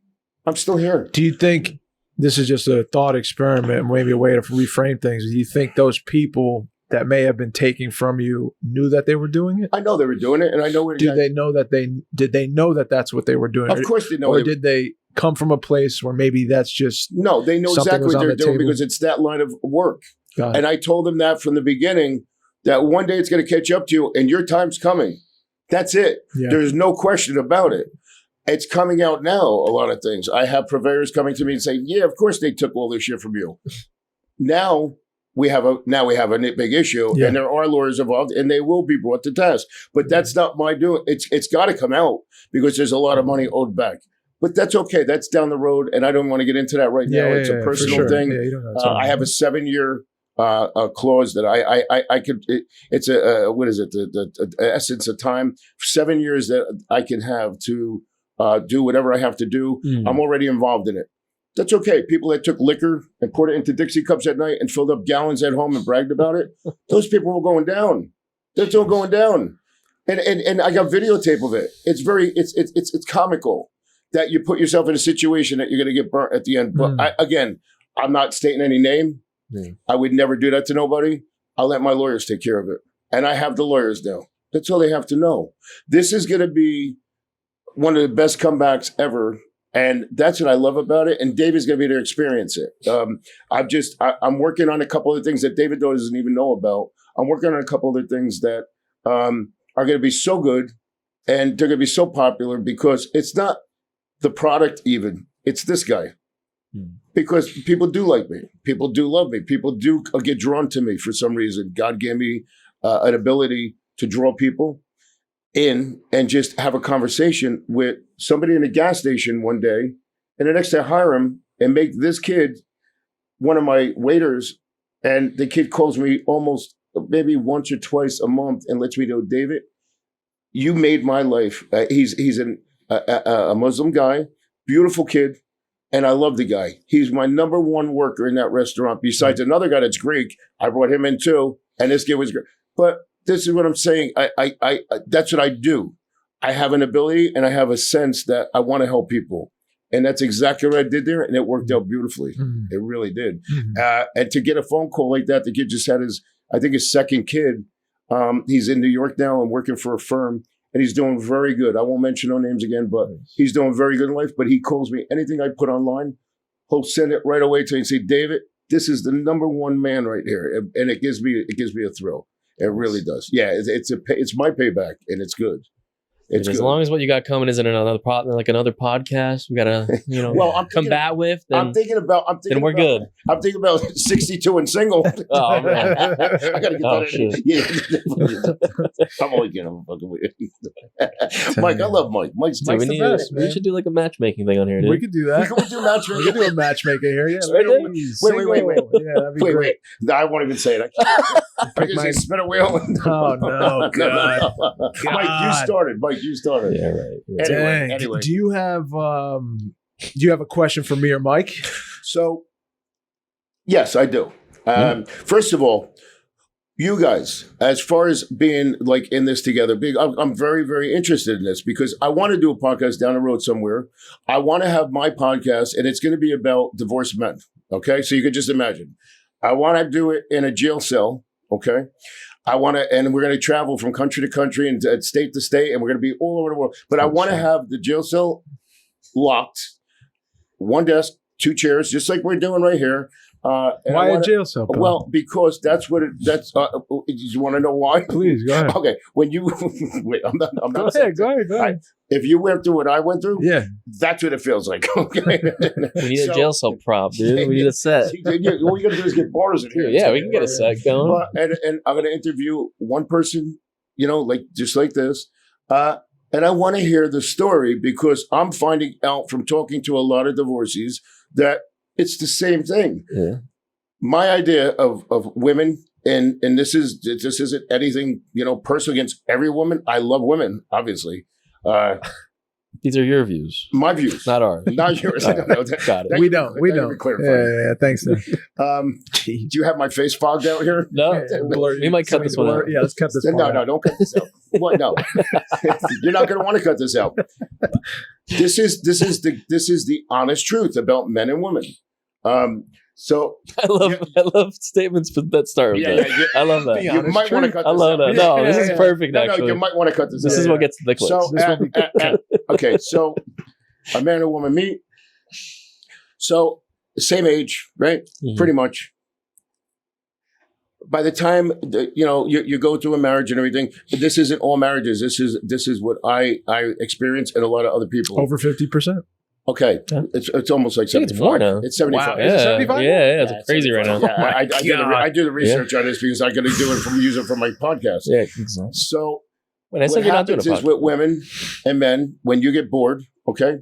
I'm still here. Do you think this is just a thought experiment, maybe a way to reframe things? Do you think those people that may have been taking from you knew that they were doing it? I know they were doing it, and I know it. Did they know that that's what they were doing? Of course they know. Or did they come from a place where maybe that's just no? They know exactly what they're doing because it's that line of work. And I told them that from the beginning, that one day it's going to catch up to you, and your time's coming. That's it. Yeah. There's no question about it. It's coming out now, a lot of things. I have purveyors coming to me and saying, yeah, of course they took all this shit from you. Now we have a big issue, and there are lawyers involved, and they will be brought to task. But that's not my doing. It's got to come out because there's a lot of money owed back. But that's okay. That's down the road, and I don't want to get into that right now. It's a personal for sure. thing. Yeah, you don't know. I have a 7-year clause that I could. It's a what is it? The essence of time. 7 years that I can have to do whatever I have to do. I'm already involved in it. That's okay. People that took liquor and poured it into Dixie cups at night and filled up gallons at home and bragged about it, those people were going down. That's all going down. And I got videotape of it. It's it's comical that you put yourself in a situation that you're going to get burnt at the end. But I'm not stating any name. I would never do that to nobody. I'll let my lawyers take care of it. And I have the lawyers now. That's all they have to know. This is going to be one of the best comebacks ever. And that's what I love about it. And David's going to be there to experience it. I'm working on a couple of things that David doesn't even know about. I'm working on a couple of things that are going to be so good and they're going to be so popular because it's not the product even. It's this guy. Because people do like me. People do love me. People do get drawn to me for some reason. God gave me an ability to draw people in and just have a conversation with somebody in a gas station one day, and the next day I hire him and make this kid one of my waiters, and the kid calls me almost maybe once or twice a month and lets me know, David, you made my life. He's a Muslim guy, beautiful kid, and I love the guy. He's my number one worker in that restaurant, besides another guy that's Greek. I brought him in too, and this kid was great. But this is what I'm saying. I that's what I do. I have an ability and I have a sense that I want to help people. And that's exactly what I did there. And it worked out beautifully. It really did. And to get a phone call like that, the kid just had his second kid. He's in New York now and working for a firm. And he's doing very good. I won't mention no names again, but he's doing very good in life. But he calls me. Anything I put online, he'll send it right away to me and say, David, this is the number one man right here. And it gives me a thrill. It really does. Yeah, it's my payback, and it's good. It's as good. long as what you got coming isn't another podcast we gotta combat with. Then, then we're good. I'm thinking about 62 and single. Oh man, I gotta get that in. Yeah. I'm only kidding. I'm fucking with you. Mike, I love Mike. Mike's the best, man. We should do like a matchmaking thing on here, dude. We could do that. We could do matchmaking. We could do a matchmaking here. Yeah. Wait. Yeah, that'd be great. No, I won't even say it. I can say spin a wheel. Oh no, God. Mike, you started. Yeah, right. Anyway. Do you have a question for me or Mike? So, yes, I do. First of all, you guys, as far as being like in this together, I'm very, very interested in this because I want to do a podcast down the road somewhere. I want to have my podcast, and it's going to be about divorced men. Okay, so you can just imagine. I want to do it in a jail cell. Okay. And we're going to travel from country to country and state to state, and we're going to be all over the world. But I want to have the jail cell locked, one desk, 2 chairs, just like we're doing right here. Why a jail cell? Bill? Well, because that's what you want to know why? Please, go ahead. Okay. When you, wait, I'm not. Go ahead. If you went through what I went through, yeah, that's what it feels like. Okay. We need a jail cell prop, dude. We need a set. All you got to do is get bars in here. Yeah, we can get a set going. And I'm going to interview one person, like just like this. And I want to hear the story because I'm finding out from talking to a lot of divorcees that it's the same thing. Yeah. My idea of women, and this isn't anything, personal against every woman. I love women, obviously. These are your views. My views. Not ours. Not yours. Right. Got it. We don't. Yeah, thanks. Do you have my face fogged out here? No. We might cut this one out. Yeah, let's cut this one out. No, don't cut this out. What? No. You're not going to want to cut this out. This is the honest truth about men and women. So I love statements that start with that. Yeah. I love that. You might want to cut this out. I love that. No, this is perfect, No, actually. you might want to cut this out. This is what gets the clicks. So, okay, so a man and woman meet. So, same age, right? Mm-hmm. Pretty much. By the time you go through a marriage and everything, this isn't all marriages. This is what I experience and a lot of other people. Over 50%. Okay, it's almost like 75. It's more now. It's 75. Wow. Is it 75? Yeah, it's crazy right now. Yeah, I do the research on this because I got to do it use it for my podcast. Yeah, exactly. So what happens is with women and men, when you get bored, okay,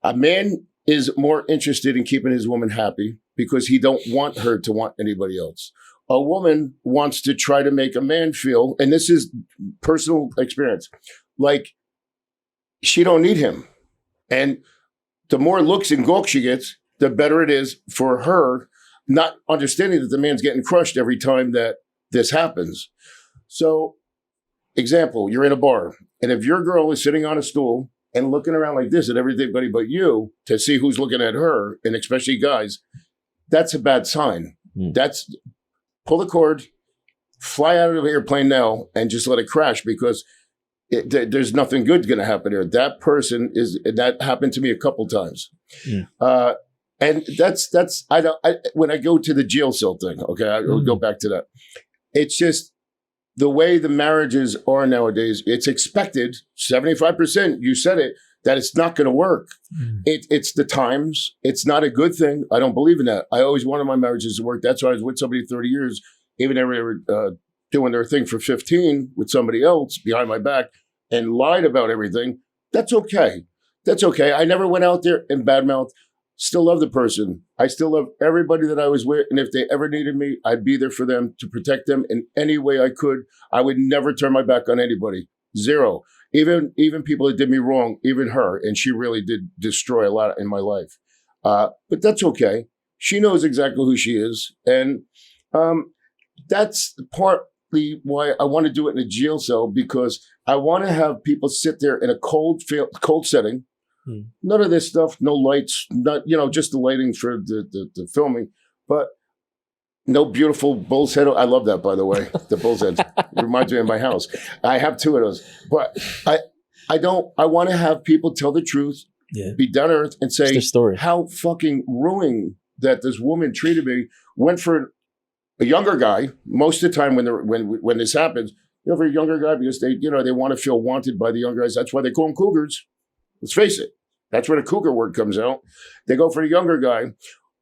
A man is more interested in keeping his woman happy because he don't want her to want anybody else. A woman wants to try to make a man feel, and this is personal experience, like she don't need him. And the more looks and gawk she gets, the better it is for her, not understanding that the man's getting crushed every time that this happens. So, example, you're in a bar, and if your girl is sitting on a stool and looking around like this at everybody but you to see who's looking at her, and especially guys, that's a bad sign. That's pull the cord, fly out of the airplane now, and just let it crash because there's nothing good going to happen here. That person that happened to me a couple times. And that's when I go to the jail cell thing, okay, I'll go back to that. It's just the way the marriages are nowadays, it's expected, 75%, you said it, that it's not going to work. It's the times. It's not a good thing. I don't believe in that. I always wanted my marriages to work. That's why I was with somebody 30 years, even if they were doing their thing for 15 with somebody else behind my back and lied about everything. That's okay. That's okay. I never went out there and badmouthed. Still love the person. I still love everybody that I was with. And if they ever needed me, I'd be there for them to protect them in any way I could. I would never turn my back on anybody. Zero. Even people that did me wrong, even her. And she really did destroy a lot in my life. But that's okay. She knows exactly who she is. And that's partly why I want to do it in a jail cell, because I want to have people sit there in a cold setting. None of this stuff, no lights, not just the lighting for the filming, but no beautiful bull's head. I love that, by the way. The bull's head reminds me of my house. I have 2 of those, but I want to have people tell the truth, be down to earth, and say how fucking ruining that this woman treated me. Went for a younger guy most of the time when this happens. For a younger guy, because they want to feel wanted by the younger guys. That's why they call them cougars. Let's face it. That's where the cougar word comes out. They go for the younger guy.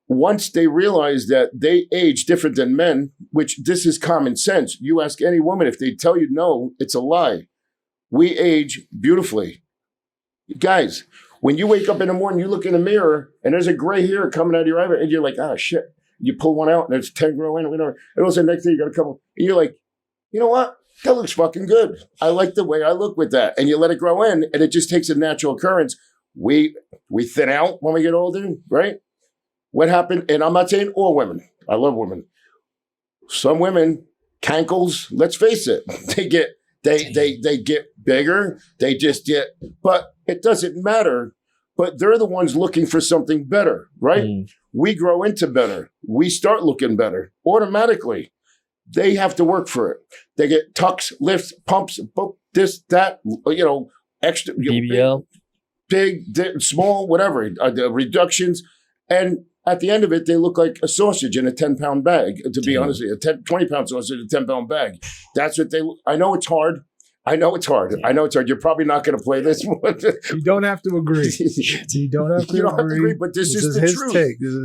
Once they realize that they age different than men, which this is common sense. You ask any woman, if they tell you no, it's a lie. We age beautifully. Guys, when you wake up in the morning, you look in the mirror and there's a gray hair coming out of your eyebrow and you're like, oh shit. You pull one out and there's 10 growing, and also next day you got a couple, and you're like, you know what? That looks fucking good. I like the way I look with that. And you let it grow in, and it just takes a natural occurrence. We thin out when we get older, right? What happened? And I'm not saying all women. I love women. Some women, cankles, let's face it, they get bigger. They just get, but it doesn't matter. But they're the ones looking for something better, right? We grow into better. We start looking better automatically. They have to work for it. They get tucks, lifts, pumps, this, that, extra. BBL. Big, small, whatever, the reductions. And at the end of it, they look like a sausage in a 10-pound bag, to be honest with you. 20-pound sausage in a 10-pound bag. That's what they look. I know it's hard. You're probably not going to play this one. You don't have to agree. You don't have to agree. But this is the truth.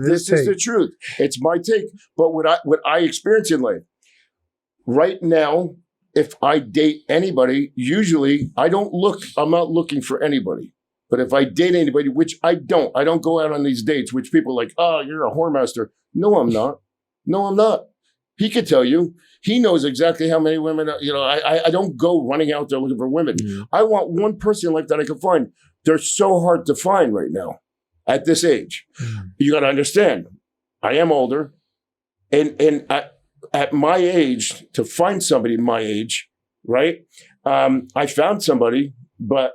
This is the truth. It's my take. But what I experience in life, right now, if I date anybody, usually I'm not looking for anybody. But if I date anybody, which I don't go out on these dates, which people are like, oh, you're a whoremaster. No, I'm not. He could tell you. He knows exactly how many women, I don't go running out there looking for women. I want one person like that I can find. They're so hard to find right now at this age. You got to understand, I am older. And at my age, to find somebody my age, right? I found somebody, but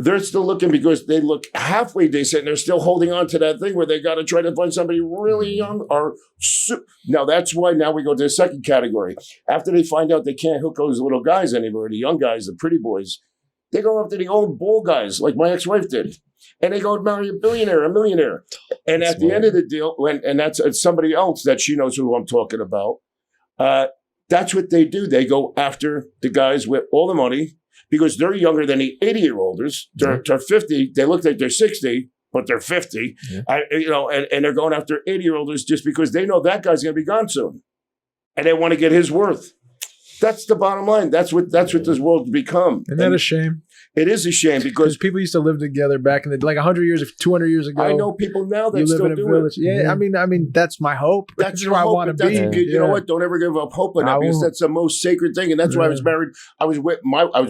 they're still looking because they look halfway decent and they're still holding on to that thing where they got to try to find somebody really young now that's why now we go to the second category. After they find out they can't hook those little guys anymore, the young guys, the pretty boys, they go after the old bull guys like my ex-wife did. And they go marry a billionaire, a millionaire. And at the end of the deal, and that's somebody else that she knows who I'm talking about, that's what they do. They go after the guys with all the money, because they're younger than the 80-year-olders. They're 50. They look like they're 60, but they're 50. And they're going after 80-year-olders just because they know that guy's going to be gone soon, and they want to get his worth. That's the bottom line. That's what this world's become. Isn't that a shame? It is a shame Because because people used to live together back in the like 100 years, 200 years ago. I know people now that you live still in a do village. it. Yeah, I mean, that's my hope. That's your where I hope, want to but that's be. you know what? Don't ever give up hope on that I because won't. that's the most sacred thing. And that's why I was married. I was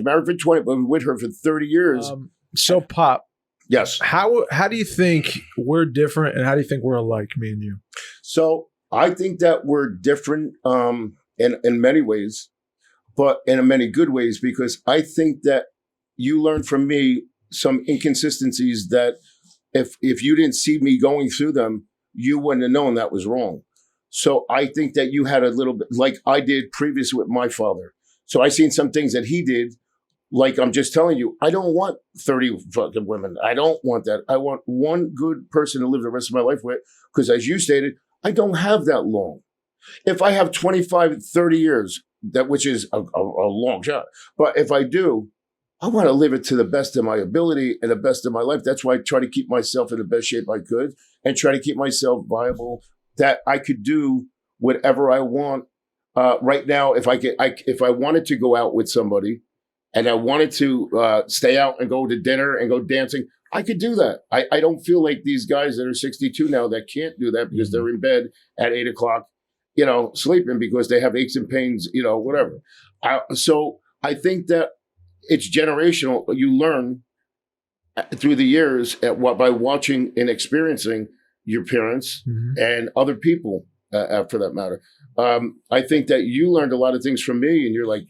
married for 20, but with her for 30 years. So, Pop, Yes. how do you think we're different, and how do you think we're alike, me and you? So I think that we're different in many ways, but in many good ways, because I think that you learned from me some inconsistencies that if you didn't see me going through them, you wouldn't have known that was wrong. So I think that you had a little bit like I did previously with my father. So I seen some things that he did. Like I'm just telling you, I don't want 30 fucking women. I don't want that. I want one good person to live the rest of my life with. Because as you stated, I don't have that long. If I have 25, 30 years, which is a long shot. But if I do, I want to live it to the best of my ability and the best of my life. That's why I try to keep myself in the best shape I could and try to keep myself viable, that I could do whatever I want. Right now, if I wanted to go out with somebody, and I wanted to stay out and go to dinner and go dancing, I could do that. I don't feel like these guys that are 62 now that can't do that because they're in bed at 8 o'clock, sleeping because they have aches and pains, whatever. So I think that it's generational. You learn through the years by watching and experiencing your parents and other people, for that matter. I think that you learned a lot of things from me, and you're like,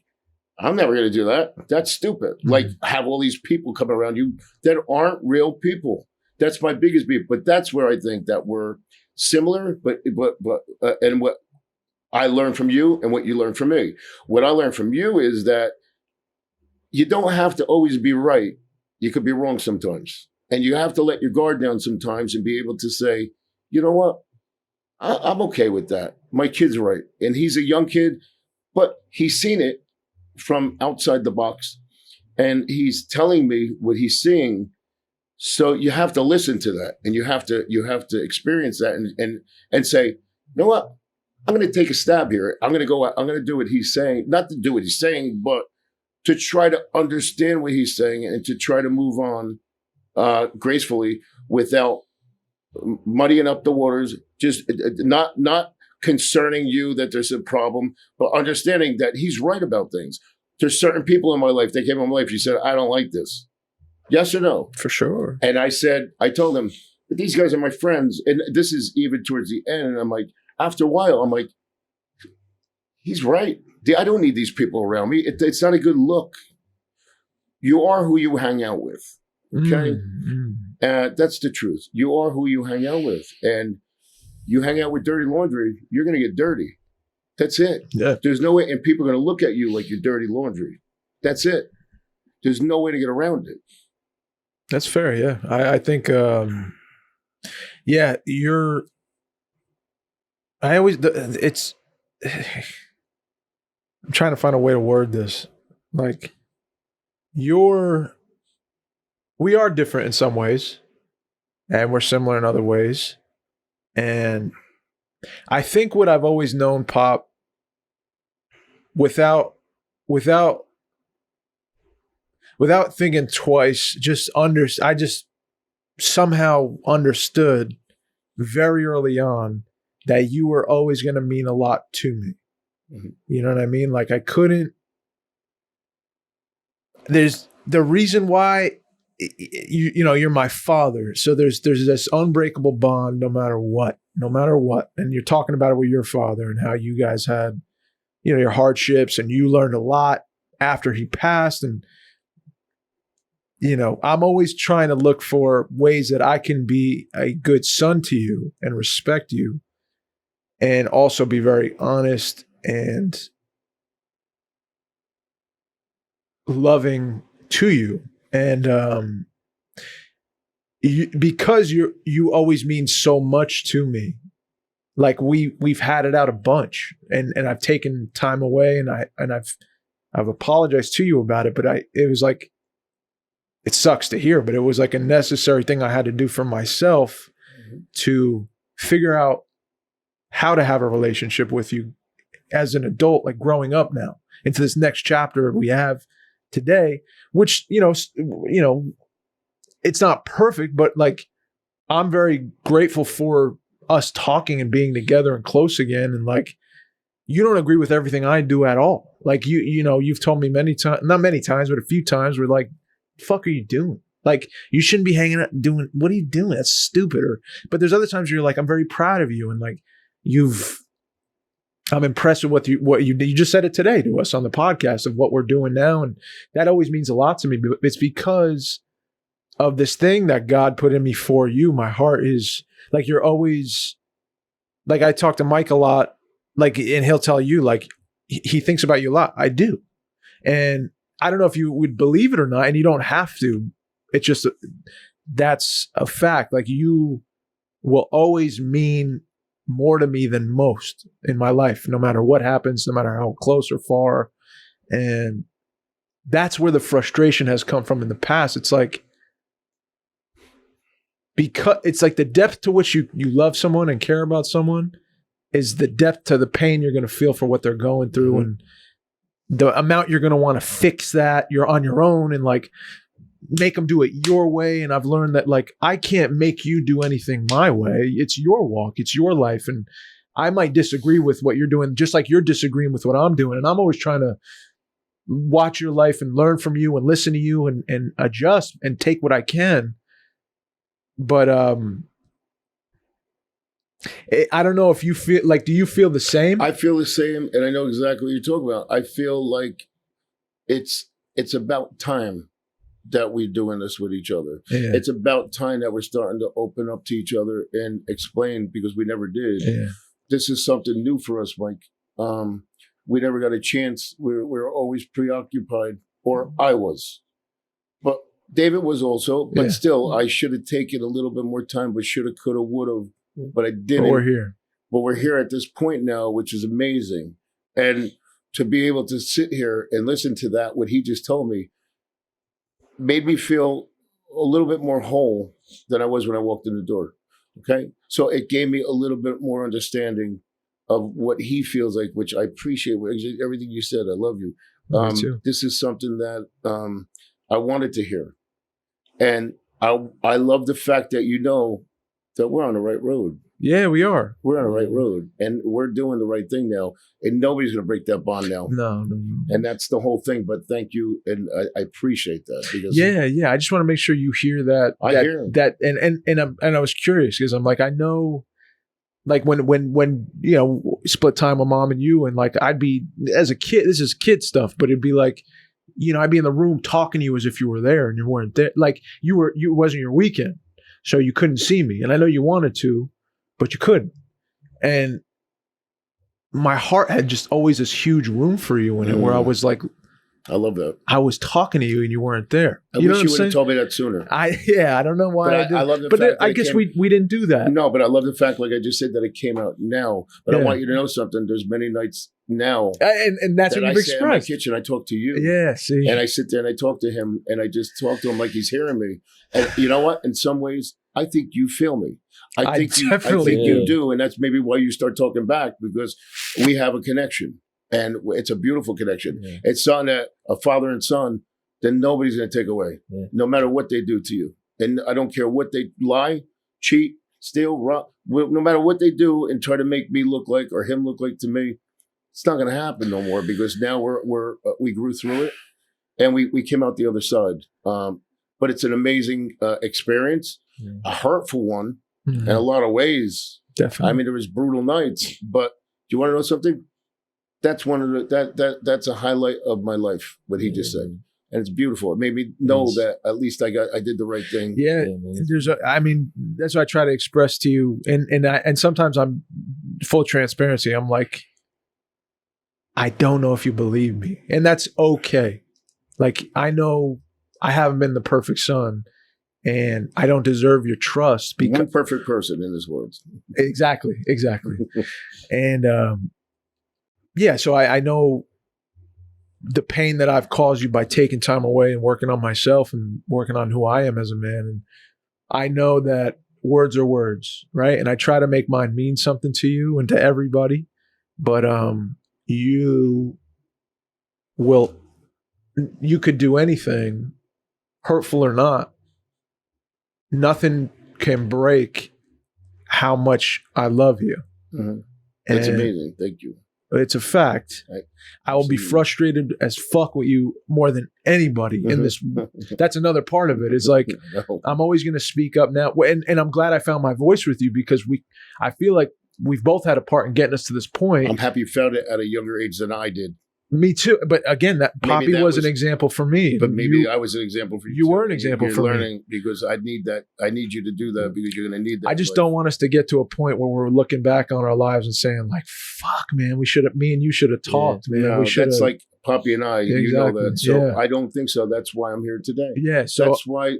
I'm never going to do that. That's stupid. Like have all these people come around you that aren't real people. That's my biggest beef. But that's where I think that we're similar. But and what I learned from you and what you learned from me. What I learned from you is that you don't have to always be right. You could be wrong sometimes, and you have to let your guard down sometimes and be able to say, you know what, I'm okay with that. My kid's right, and he's a young kid, but he's seen it from outside the box, and he's telling me what he's seeing. So you have to listen to that, and you have to experience that, and say, you know what, I'm going to take a stab here. I'm going to go out. I'm going to do what he's saying, not to do what he's saying, but to try to understand what he's saying and to try to move on gracefully without muddying up the waters. Just not concerning you that there's a problem, but understanding that he's right about things. There's certain people in my life that came in my life. You said, I don't like this. Yes or no? For sure. And I told him, but these guys are my friends. And this is even towards the end. And I'm like, after a while, I'm like, he's right. I don't need these people around me. It's not a good look. You are who you hang out with. Okay? That's the truth. You are who you hang out with. And you hang out with dirty laundry, you're going to get dirty. That's it. Yeah. There's no way, and people are going to look at you like you're dirty laundry. That's it. There's no way to get around it. That's fair. Yeah. I think, I'm trying to find a way to word this. Like, we are different in some ways, and we're similar in other ways. And I think what I've always known, Pop, without thinking twice, I just somehow understood very early on that you were always going to mean a lot to me. You know what I mean? Like, I couldn't. There's the reason why. You're my father. So there's this unbreakable bond no matter what. And you're talking about it with your father and how you guys had, your hardships, and you learned a lot after he passed. And, I'm always trying to look for ways that I can be a good son to you and respect you, and also be very honest and loving to you. And because you always mean so much to me, like we've had it out a bunch, and I've taken time away, and I've apologized to you about it, but it was like, it sucks to hear, but it was like a necessary thing I had to do for myself to figure out how to have a relationship with you as an adult, like growing up now into this next chapter we have today, which, it's not perfect, but like, I'm very grateful for us talking and being together and close again. And like, you don't agree with everything I do at all. Like you've told me many times, not many times, but a few times, we're like, fuck are you doing? Like, you shouldn't be hanging out doing, what are you doing? That's stupid. But there's other times where you're like, I'm very proud of you. And like, I'm impressed with what you did. You just said it today to us on the podcast of what we're doing now. And that always means a lot to me. But it's because of this thing that God put in me for you. My heart is like, you're always, like, I talk to Mike a lot, like, and he'll tell you, like, he thinks about you a lot. I do. And I don't know if you would believe it or not, and you don't have to. It's just, that's a fact. Like, you will always mean more to me than most in my life, no matter what happens, no matter how close or far. And that's where the frustration has come from in the past. It's like, because it's like the depth to which you love someone and care about someone is the depth to the pain you're going to feel for what they're going through, and the amount you're going to want to fix that you're on your own and like make them do it your way. And I've learned that, like, I can't make you do anything my way. It's your walk, it's your life. And I might disagree with what you're doing, just like you're disagreeing with what I'm doing. And I'm always trying to watch your life and learn from you and listen to you and adjust and take what I can. But I don't know if you feel like, do you feel the same? I feel the same, and I know exactly what you're talking about. I feel like it's about time that we're doing this with each other. Yeah. It's about time that we're starting to open up to each other and explain, because we never did. Yeah. This is something new for us, Mike. We never got a chance. We're always preoccupied, or I was. But David was also, but still, I should have taken a little bit more time, but should have, could have, would have. But I didn't. But we're here. But we're here at this point now, which is amazing. And to be able to sit here and listen to that, what he just told me, made me feel a little bit more whole than I was when I walked in the door. Okay? So it gave me a little bit more understanding of what he feels like, which I appreciate. Everything you said, I love you. Me too. This is something that I wanted to hear. And I love the fact that you know that we're on the right road. Yeah, we are. We're on the right road, and we're doing the right thing now, and nobody's going to break that bond now. No. And that's the whole thing. But thank you, and I appreciate that. Because Yeah. I just want to make sure you hear that. I hear that, and I was curious because I'm like, I know, like when split time with mom and you, and like I'd be, as a kid, this is kid stuff, but it'd be like, I'd be in the room talking to you as if you were there and you weren't there. Like you wasn't your weekend, so you couldn't see me, and I know you wanted to, but you couldn't. And my heart had just always this huge room for you in it, where I was like, I love that. I was talking to you and you weren't there. I wish you would have told me that sooner. I don't know why I did. I love the but fact I guess we didn't do that. No, but I love the fact, like I just said, that it came out now. But I want you to know something. There's many nights now, and that's what you've expressed. In my kitchen, I talk to you. Yeah, see, and I sit there and I talk to him, and I just talk to him like he's hearing me. And you know what? In some ways, I think you feel me. I think you do, and that's maybe why you start talking back, because we have a connection, and it's a beautiful connection. Yeah. It's something that a father and son, then nobody's going to take away, no matter what they do to you. And I don't care what they lie, cheat, steal, rob, no matter what they do and try to make me look like or him look like to me, it's not going to happen no more, because now we grew through it, and we came out the other side. But it's an amazing experience, a hurtful one. In a lot of ways. Definitely. I mean, there was brutal nights, but do you want to know something? That's one of that's a highlight of my life, what he just said. And it's beautiful. It made me know that at least I did the right thing. Yeah. That's what I try to express to you. And sometimes I'm full transparency. I'm like, I don't know if you believe me. And that's okay. Like, I know I haven't been the perfect son, and I don't deserve your trust, because one perfect person in this world. Exactly. And so I know the pain that I've caused you by taking time away and working on myself and working on who I am as a man. And I know that words are words, right? And I try to make mine mean something to you and to everybody, but you will you could do anything, hurtful or not. Nothing can break how much I love you. Mhm. It's And amazing. Thank you. it's a fact. Right. I will be Absolutely. frustrated as fuck with you more than anybody in this. That's another part of it. It's like, No. I'm always going to speak up now. And I'm glad I found my voice with you because I feel like we've both had a part in getting us to this point. I'm happy you found it at a younger age than I did. Me too. But again, that Maybe Poppy that was an was- example for me. But maybe You- I was an example for you. you too. were an example You're for me. learning because I need that. I need you to do that because you're going to need that. I just in don't want us to get to a point where we're looking back on our lives and saying like, fuck, man, me and you should have talked, man. No, we should have. that's like Poppy and I. Yeah, You know exactly. that. So Yeah. I don't think so. That's why I'm here today. Yeah. So That's why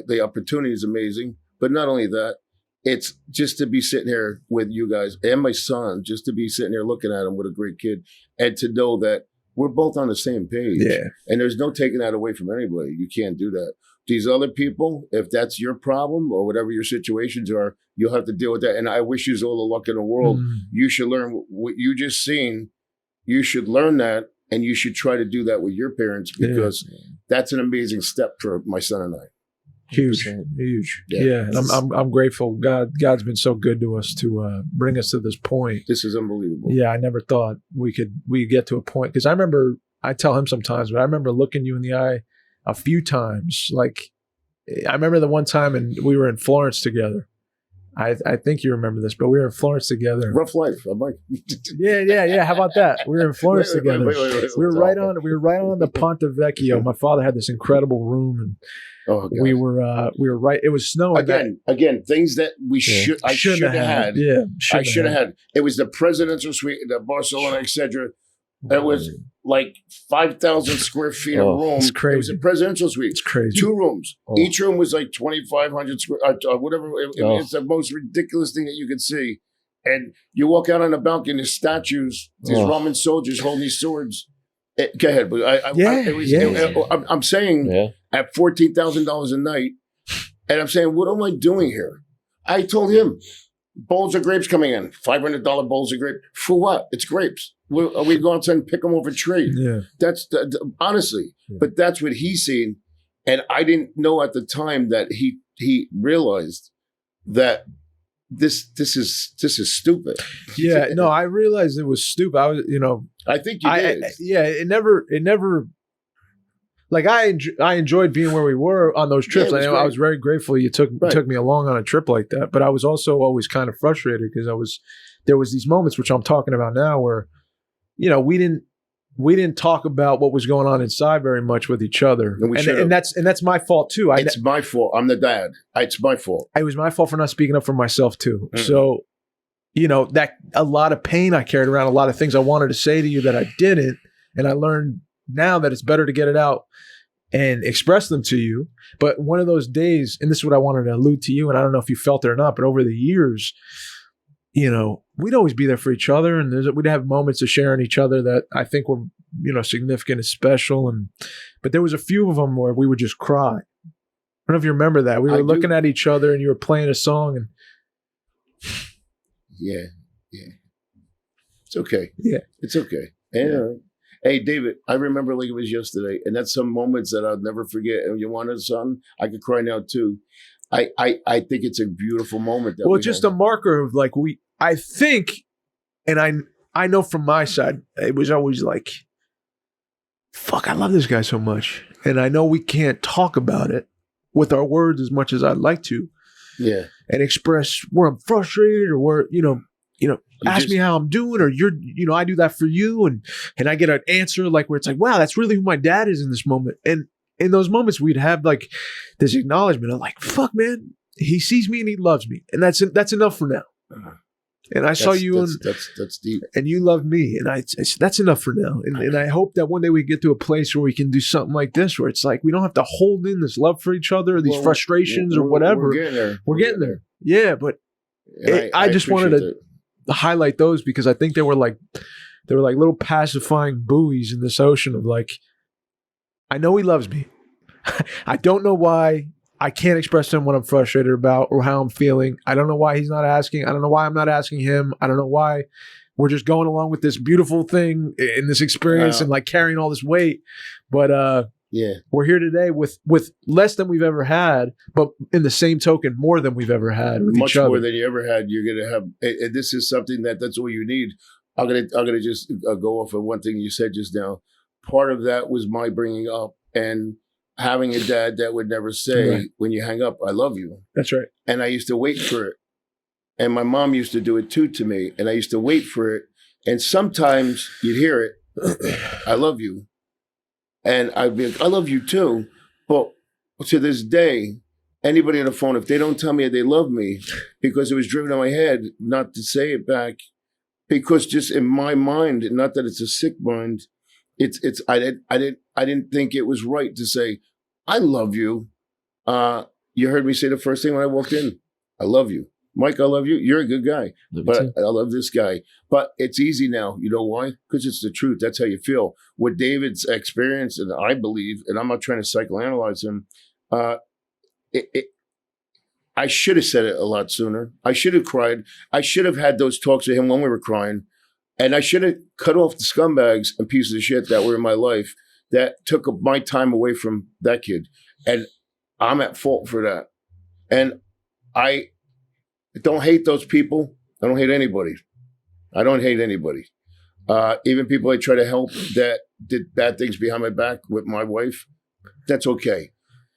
the opportunity is amazing. But not only that, it's just to be sitting here with you guys and my son, just to be sitting here looking at him with a great kid and to know that we're both on the same page. yeah. And there's no taking that away from anybody. You can't do that. These other people, if that's your problem or whatever your situations are, you'll have to deal with that. And I wish you all the luck in the world. Mm. You should learn what you just seen. You should learn that, and you should try to do that with your parents because that's an amazing step for my son and I. Huge, 100%. huge. Yeah. Yeah, and I'm grateful. God's been so good to us to bring us to this point. This is unbelievable. Yeah, I never thought we'd get to a point because I tell him sometimes, but I remember looking you in the eye a few times. Like I remember the one time, and we were in Florence together. I think you remember this, but we were in Florence together. Rough life. I'm like, Yeah. How about that? We were in Florence Wait, together. wait. We were right on the Ponte Vecchio. My father had this incredible room, and Oh, God. we were right. It was snowing. Again, things that we I should have had. Yeah, I should have had. It was the presidential suite, the Barcelona, etc. It was like 5,000 square feet of Oh, room. it's It was crazy. a presidential suite. It's crazy. 2 rooms. Oh. Each room was like 2,500 square, whatever. Oh. It's the most ridiculous thing that you could see. And you walk out on the balcony, there's statues, these Oh. Roman soldiers holding these swords. Go ahead, but I'm saying Yeah. at $14,000 a night, and I'm saying, what am I doing here? I told him, bowls of grapes coming in, $500 bowls of grapes. For what? It's grapes. We go outside and pick them off a tree. Yeah. That's honestly, Yeah. but that's what he's seen, and I didn't know at the time that he realized that this is stupid. Yeah, no, I realized it was stupid. I was, I think you did. it never. Like I enjoyed being where we were on those trips. Yeah, it was I great. was very grateful you took me along on a trip like that. But I was also always kind of frustrated because there was these moments which I'm talking about now where, we didn't talk about what was going on inside very much with each other, And we should've. and that's my fault too. It's my fault. I'm the dad. It's my fault. It was my fault for not speaking up for myself too. Mhm. So, that a lot of pain I carried around, a lot of things I wanted to say to you that I didn't, and I learned now that it's better to get it out and express them to you. But one of those days, and this is what I wanted to allude to you, and I don't know if you felt it or not, but over the years, we'd always be there for each other, and we'd have moments of sharing each other that I think were, significant and special. But there was a few of them where we would just cry. I don't know if you remember that. We were I do. looking at each other, and you were playing a song, and Yeah. It's okay. Yeah. It's okay. Yeah. Hey, David, I remember like it was yesterday, and that's some moments that I'll never forget. And you wanted something, I could cry now too. I think it's a beautiful moment. That well, we just had. a marker of like I think, and I know from my side, it was always like, fuck, I love this guy so much, and I know we can't talk about it with our words as much as I'd like to, Yeah. and express where I'm frustrated or where ask me how I'm doing, or I do that for you, and I get an answer like where it's like, wow, that's really who my dad is in this moment. And in those moments, we'd have like this acknowledgement of like, fuck, man, he sees me and he loves me, and that's enough for now. And I saw you, that's deep. and you loved me, and that's enough for now. And I hope that one day we get to a place where we can do something like this, where it's like we don't have to hold in this love for each other, or these Well, frustrations or whatever. We're getting there. We're getting there. Yeah, but And I just wanted appreciate to that. highlight those because I think they were like little pacifying buoys in this ocean of like, I know he loves me. I don't know why I can't express to him what I'm frustrated about or how I'm feeling. I don't know why he's not asking. I don't know why I'm not asking him. I don't know why we're just going along with this beautiful thing in this experience and like carrying all this weight. But Yeah. we're here today with less than we've ever had, but in the same token, more than we've ever had with Much each other. more than you ever had. You're going to have, and this is something that's all you need. I'm gonna just go off of one thing you said just now. Part of that was my bringing up and having a dad that would never say, Right. when you hang up, I love you. That's right. And I used to wait for it. And my mom used to do it too to me. And I used to wait for it. And sometimes you'd hear it, I love you. And I'd be like, I love you too. But to this day, anybody on the phone, if they don't tell me they love me, because it was driven in my head not to say it back, because just in my mind, not that it's a sick mind, I didn't think it was right to say, I love you. You heard me say the first thing when I walked in, I love you. Mike, I love you. You're a good guy, but I love this guy. But it's easy now. You know why? Because it's the truth. That's how you feel. What David's experienced, and I believe, and I'm not trying to psychoanalyze him, I should have said it a lot sooner. I should have cried. I should have had those talks with him when we were crying. And I should have cut off the scumbags and pieces of shit that were in my life that took my time away from that kid. And I'm at fault for that. And I don't hate those people. I don't hate anybody. I don't hate anybody. Even people I try to help that did bad things behind my back with my wife, that's okay.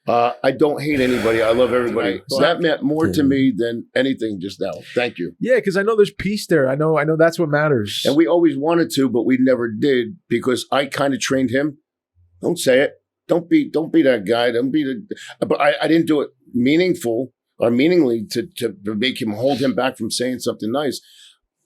I don't hate anybody. I love everybody. So that meant more to me than anything just now. Thank you. Yeah, because I know there's peace there. I know that's what matters. And we always wanted to, but we never did because I kind of trained him. Don't say it. Don't be that guy. Don't be the. But I didn't do it meaningful or meaningly to make him hold him back from saying something nice.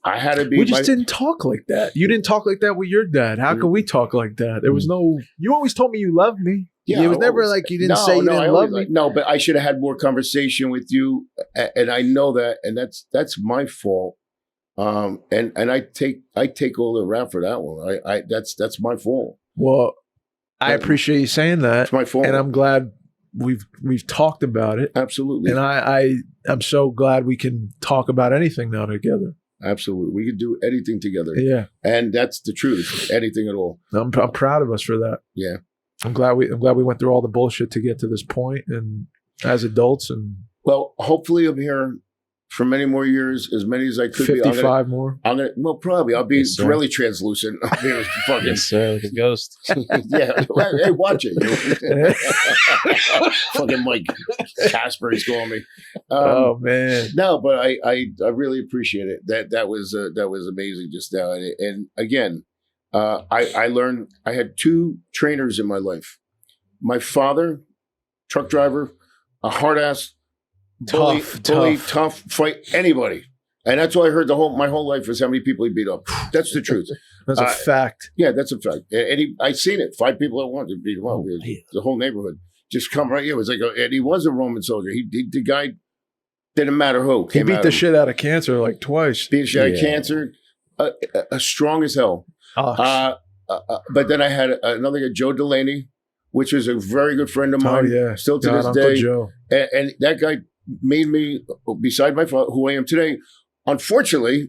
I had to be. We just didn't talk like that. You didn't talk like that with your dad. How could we talk like that? There was no. You always told me you loved me. Yeah, it was never like you didn't say you didn't love me. No, but I should have had more conversation with you, and I know that, and that's my fault. And I take all the rap for that one. That's my fault. Well, I appreciate you saying that. It's my fault, and I'm glad we've talked about it. Absolutely. And I'm so glad we can talk about anything now together. Absolutely, we could do anything together. Yeah, and that's the truth. Anything at all. I'm proud of us for that. Yeah. I'm glad we went through all the bullshit to get to this point, and as adults, and well, hopefully I'm here for many more years, as many as I could 55 be. more. Well, probably I'll be really translucent. I'll be fucking yes, sir, like a ghost. Yeah, hey, watch it. Fucking Mike Casper, he's calling me. Oh man, no, but I really appreciate it. That was amazing just now, and again. I learned, I had two trainers in my life. My father, truck driver, a hard ass, bully, tough, fight anybody. And that's all I heard my whole life was how many people he beat up. That's the truth. That's a fact. Yeah, that's a fact. And I seen it. 5 people at once beat him up. The whole neighborhood just come right here. It was like, and he was a Roman soldier. The guy didn't matter who. He beat the shit out of cancer like twice. Beat the shit out of cancer. Strong as hell. But then I had another guy, Joe Delaney, which was a very good friend of mine. Oh, yeah. Still to this Uncle day. Joe. And that guy made me, beside my father, who I am today. Unfortunately,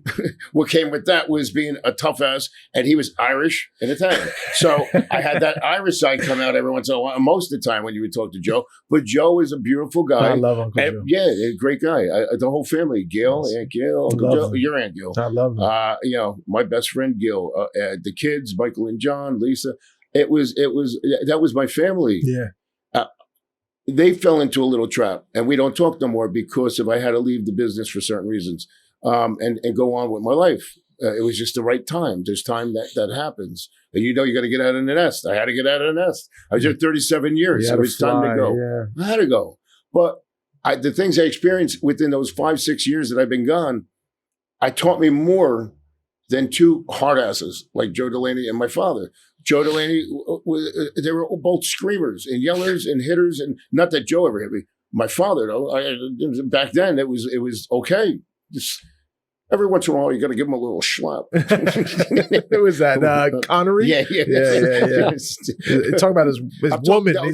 what came with that was being a tough ass, and he was Irish and Italian. So I had that Irish side come out every once in a while, most of the time when you would talk to Joe. But Joe is a beautiful guy. I love Uncle Joe. Yeah, a great guy. The whole family, Gil, Aunt Gil, Uncle Joe, your Aunt Gil. I love him. My best friend Gil, the kids, Michael and John, Lisa. That was my family. Yeah. They fell into a little trap, and we don't talk no more because I had to leave the business for certain reasons. And go on with my life. It was just the right time. There's time that happens. And you got to get out of the nest. I had to get out of the nest. I was there 37 years. So it was time to go. Yeah. I had to go. But the things I experienced within those 5-6 years that I've been gone, I taught me more than two hard asses like Joe Delaney and my father. Joe Delaney, they were both screamers and yellers and hitters. And not that Joe ever hit me. My father, though, back then, it was okay. every once in a while, you got to give him a little schlep. Who was that? Connery? Yeah. Talking about his woman. I'm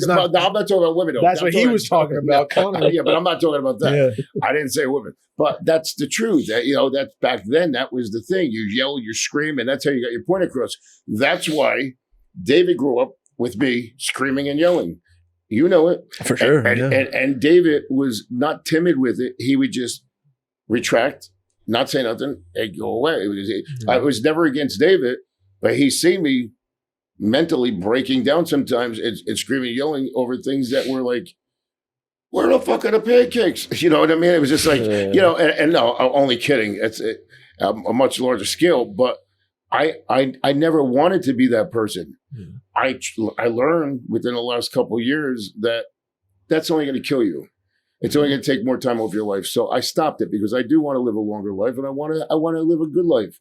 not talking about women. Though. That's what he was talking about. Connery. Yeah, but I'm not talking about that. Yeah. I didn't say women. But that's the truth. That's back then. That was the thing. You yell, you scream, and that's how you got your point across. That's why David grew up with me screaming and yelling. You know it. For sure. And David was not timid with it. He would just retract, not say nothing, and go away. I was never against David, but he's seen me mentally breaking down sometimes and screaming, yelling over things that were like, where the fuck are the pancakes? You know what I mean? It was just like, and no, I'm only kidding. It's a much larger scale, but I never wanted to be that person. I learned within the last couple of years that that's only going to kill you. It's only going to take more time off your life. So I stopped it because I do want to live a longer life and I want to live a good life.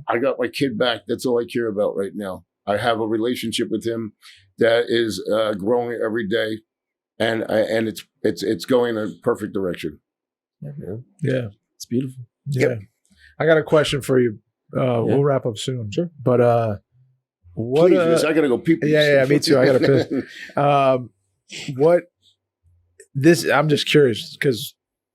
I got my kid back. That's all I care about right now. I have a relationship with him that is growing every day. And it's going in a perfect direction. Yeah, it's beautiful. Yeah, yep. I got a question for you. We'll wrap up soon. Sure, but what? Please, I gotta go pee. Yeah, me too. I gotta piss. What? This I'm just curious because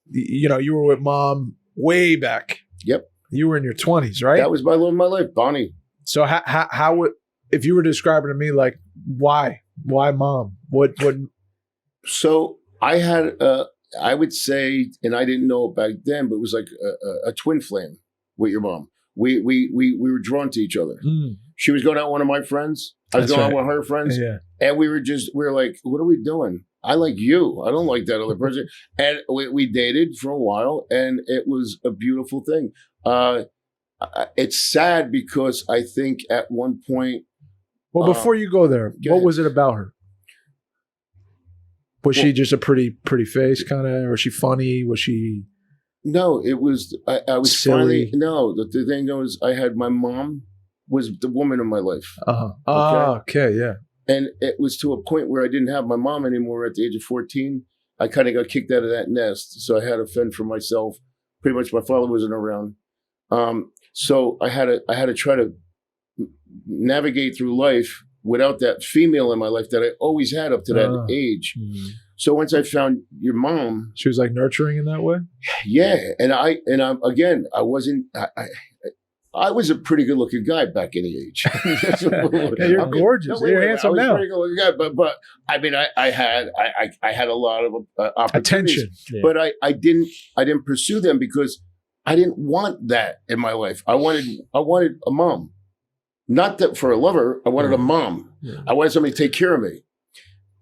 you were with Mom way back. Yep, you were in your 20s, right? That was my love of my life, Bonnie. So how would if you were describing to me like why Mom? What? So I had, I would say, and I didn't know it back then, but it was like a twin flame with your mom. We were drawn to each other. She was going out with one of my friends. I was going out with her friends. Yeah. And we were like, what are we doing? I like you. I don't like that other person. And we dated for a while, and it was a beautiful thing. It's sad because I think at one point. Well, before you go there, what was it about her? Was she just a pretty face kind of? Or was she funny? Was she? No, it was. I was silly. Finally. No, the thing was, I had my mom was the woman of my life. Okay, yeah. And it was to a point where I didn't have my mom anymore at the age of 14. I kind of got kicked out of that nest, so I had to fend for myself. Pretty much, my father wasn't around, so I had to try to navigate through life without that female in my life that I always had up to that age. So once I found your mom, she was like nurturing in that way. Yeah, and I wasn't. I was a pretty good looking guy back in the age. Yeah, you're gorgeous. You're handsome now. Pretty good looking guy, but I mean, I had a lot of attention, but I didn't pursue them because I didn't want that in my life. I wanted a mom. Not that for a lover, I wanted a mom. I wanted somebody to take care of me.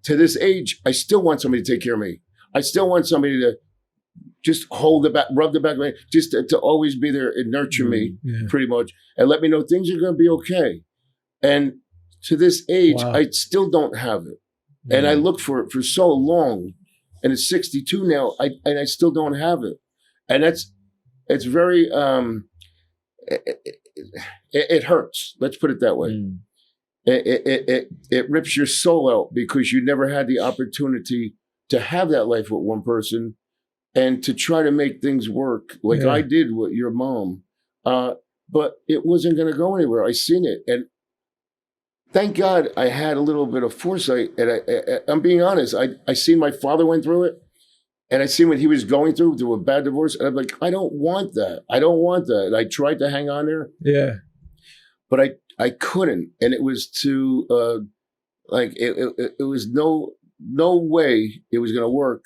To this age, I still want somebody to take care of me. I still want somebody to just hold the back, rub the back of my head, just to always be there and nurture me, pretty much, and let me know things are going to be okay. And to this age, I still don't have it. And I looked for it for so long, and it's 62 now, and I still don't have it. And it's very, it hurts. Let's put it that way. It rips your soul out because you never had the opportunity to have that life with one person and to try to make things work like I did with your mom. But it wasn't going to go anywhere. I seen it. And thank God I had a little bit of foresight. And I'm being honest. I seen my father went through it. And I seen what he was going through a bad divorce. And I'm like, I don't want that. I don't want that. And I tried to hang on there. Yeah. But I couldn't. And it was too, it was no way it was going to work.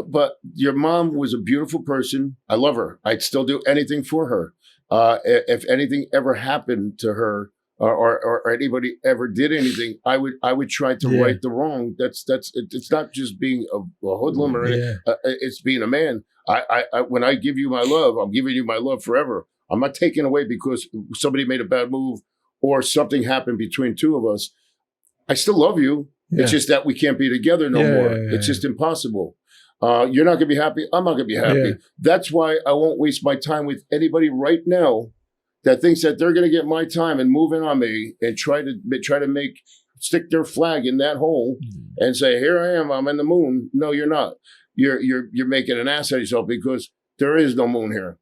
But your mom was a beautiful person. I love her. I'd still do anything for her. If anything ever happened to her or anybody ever did anything, I would try to right the wrong. It's not just being a hoodlum or anything. It's being a man. I when I give you my love, I'm giving you my love forever. I'm not taking away because somebody made a bad move or something happened between two of us. I still love you. Yeah. It's just that we can't be together no more. It's just impossible. You're not going to be happy. I'm not going to be happy. Yeah. That's why I won't waste my time with anybody right now that thinks that they're going to get my time and move in on me and try to stick their flag in that hole and say, here I am, I'm in the moon. No, you're not. You're making an ass of yourself because there is no moon here.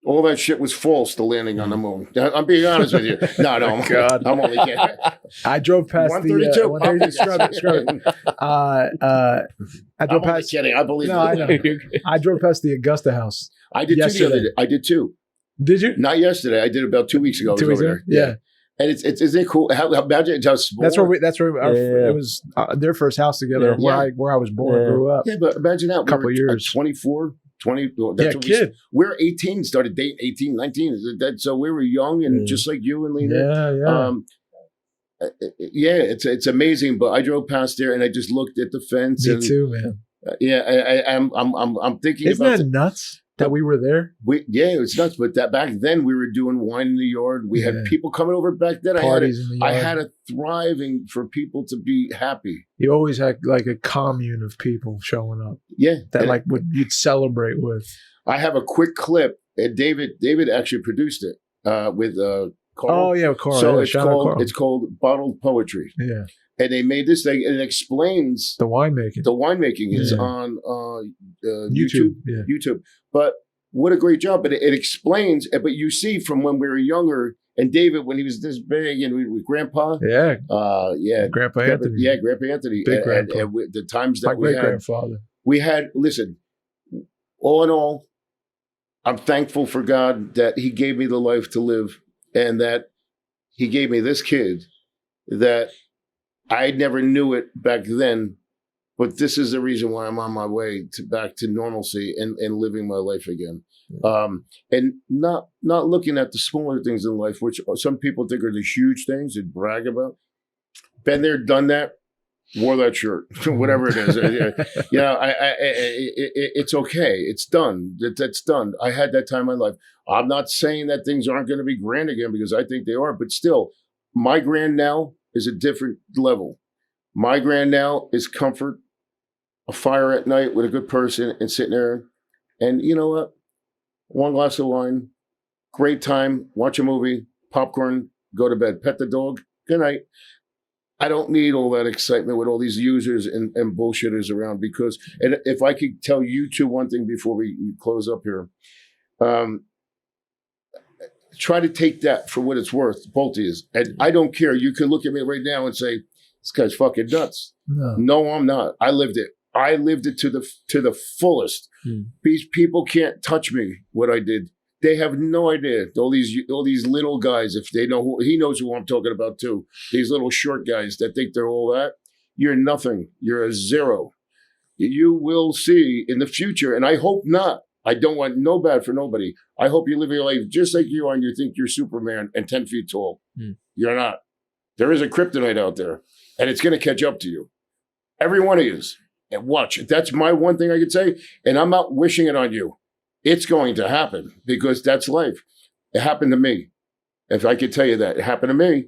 All that shit was false, the landing on the moon. I'm being honest with you. No, God. I'm only kidding. I drove past 132. 132. Scrub it. I drove I'm only past. kidding. I believe No, I you. know. I drove past the Augusta House. I did too the other day. I did too. Did you? Not yesterday. I did about 2 weeks ago. I was 2 weeks over ago? there. Yeah. And imagine how small. That's where it was their first house together where I was born and grew up. Yeah, but imagine that. A couple years. 24, 20. Yeah, kid. We're 18, started dating 18, 19. So we were young and just like you and Lena. Yeah. It's amazing. But I drove past there and I just looked at the fence. Me too, man. I'm thinking Isn't about that nuts that we were there? It's nuts. But that back then we were doing wine in the yard. We had people coming over back then. Parties in the yard. I had a thriving for people to be happy. You always had like a commune of people showing up. Yeah, that you'd celebrate with. I have a quick clip. And David actually produced it with Carl. Oh yeah, Carl. So yeah, it's called Bottled Poetry. Yeah. And they made this thing, and it explains the winemaking. The winemaking is on YouTube. Yeah. YouTube. But what a great job! But it explains. But you see from when we were younger, and David when he was this big, and with Grandpa. Yeah. Grandpa Anthony. Yeah, Grandpa Anthony. Big Grandpa. And the times that my great grandfather. We had. Listen, all in all, I'm thankful for God that He gave me the life to live, and that He gave me this kid that. I never knew it back then, but this is the reason why I'm on my way back to normalcy and living my life again. And not looking at the smaller things in life, which some people think are the huge things and brag about. Been there, done that, wore that shirt, whatever it is. It's okay. It's done. That's done. I had that time in my life. I'm not saying that things aren't going to be grand again because I think they are, but still, my grand now is a different level. My grand now is comfort, a fire at night with a good person and sitting there. And you know what? One glass of wine, great time, watch a movie, popcorn, go to bed, pet the dog, good night. I don't need all that excitement with all these users and bullshitters around because, and if I could tell you two one thing before we close up here, try to take that for what it's worth, both of you. And I don't care. You can look at me right now and say, this guy's fucking nuts. No, I'm not. I lived it. I lived it to the fullest. These people can't touch me, what I did. They have no idea. All these little guys, if they know he knows who I'm talking about too. These little short guys that think they're all that. You're nothing. You're a zero. You will see in the future, and I hope not. I don't want no bad for nobody. I hope you live your life just like you are and you think you're Superman and 10 feet tall. You're not. There is a kryptonite out there, and it's going to catch up to you. Every one of you. And watch. That's my one thing I could say, and I'm not wishing it on you. It's going to happen because that's life. It happened to me. If I could tell you that. It happened to me.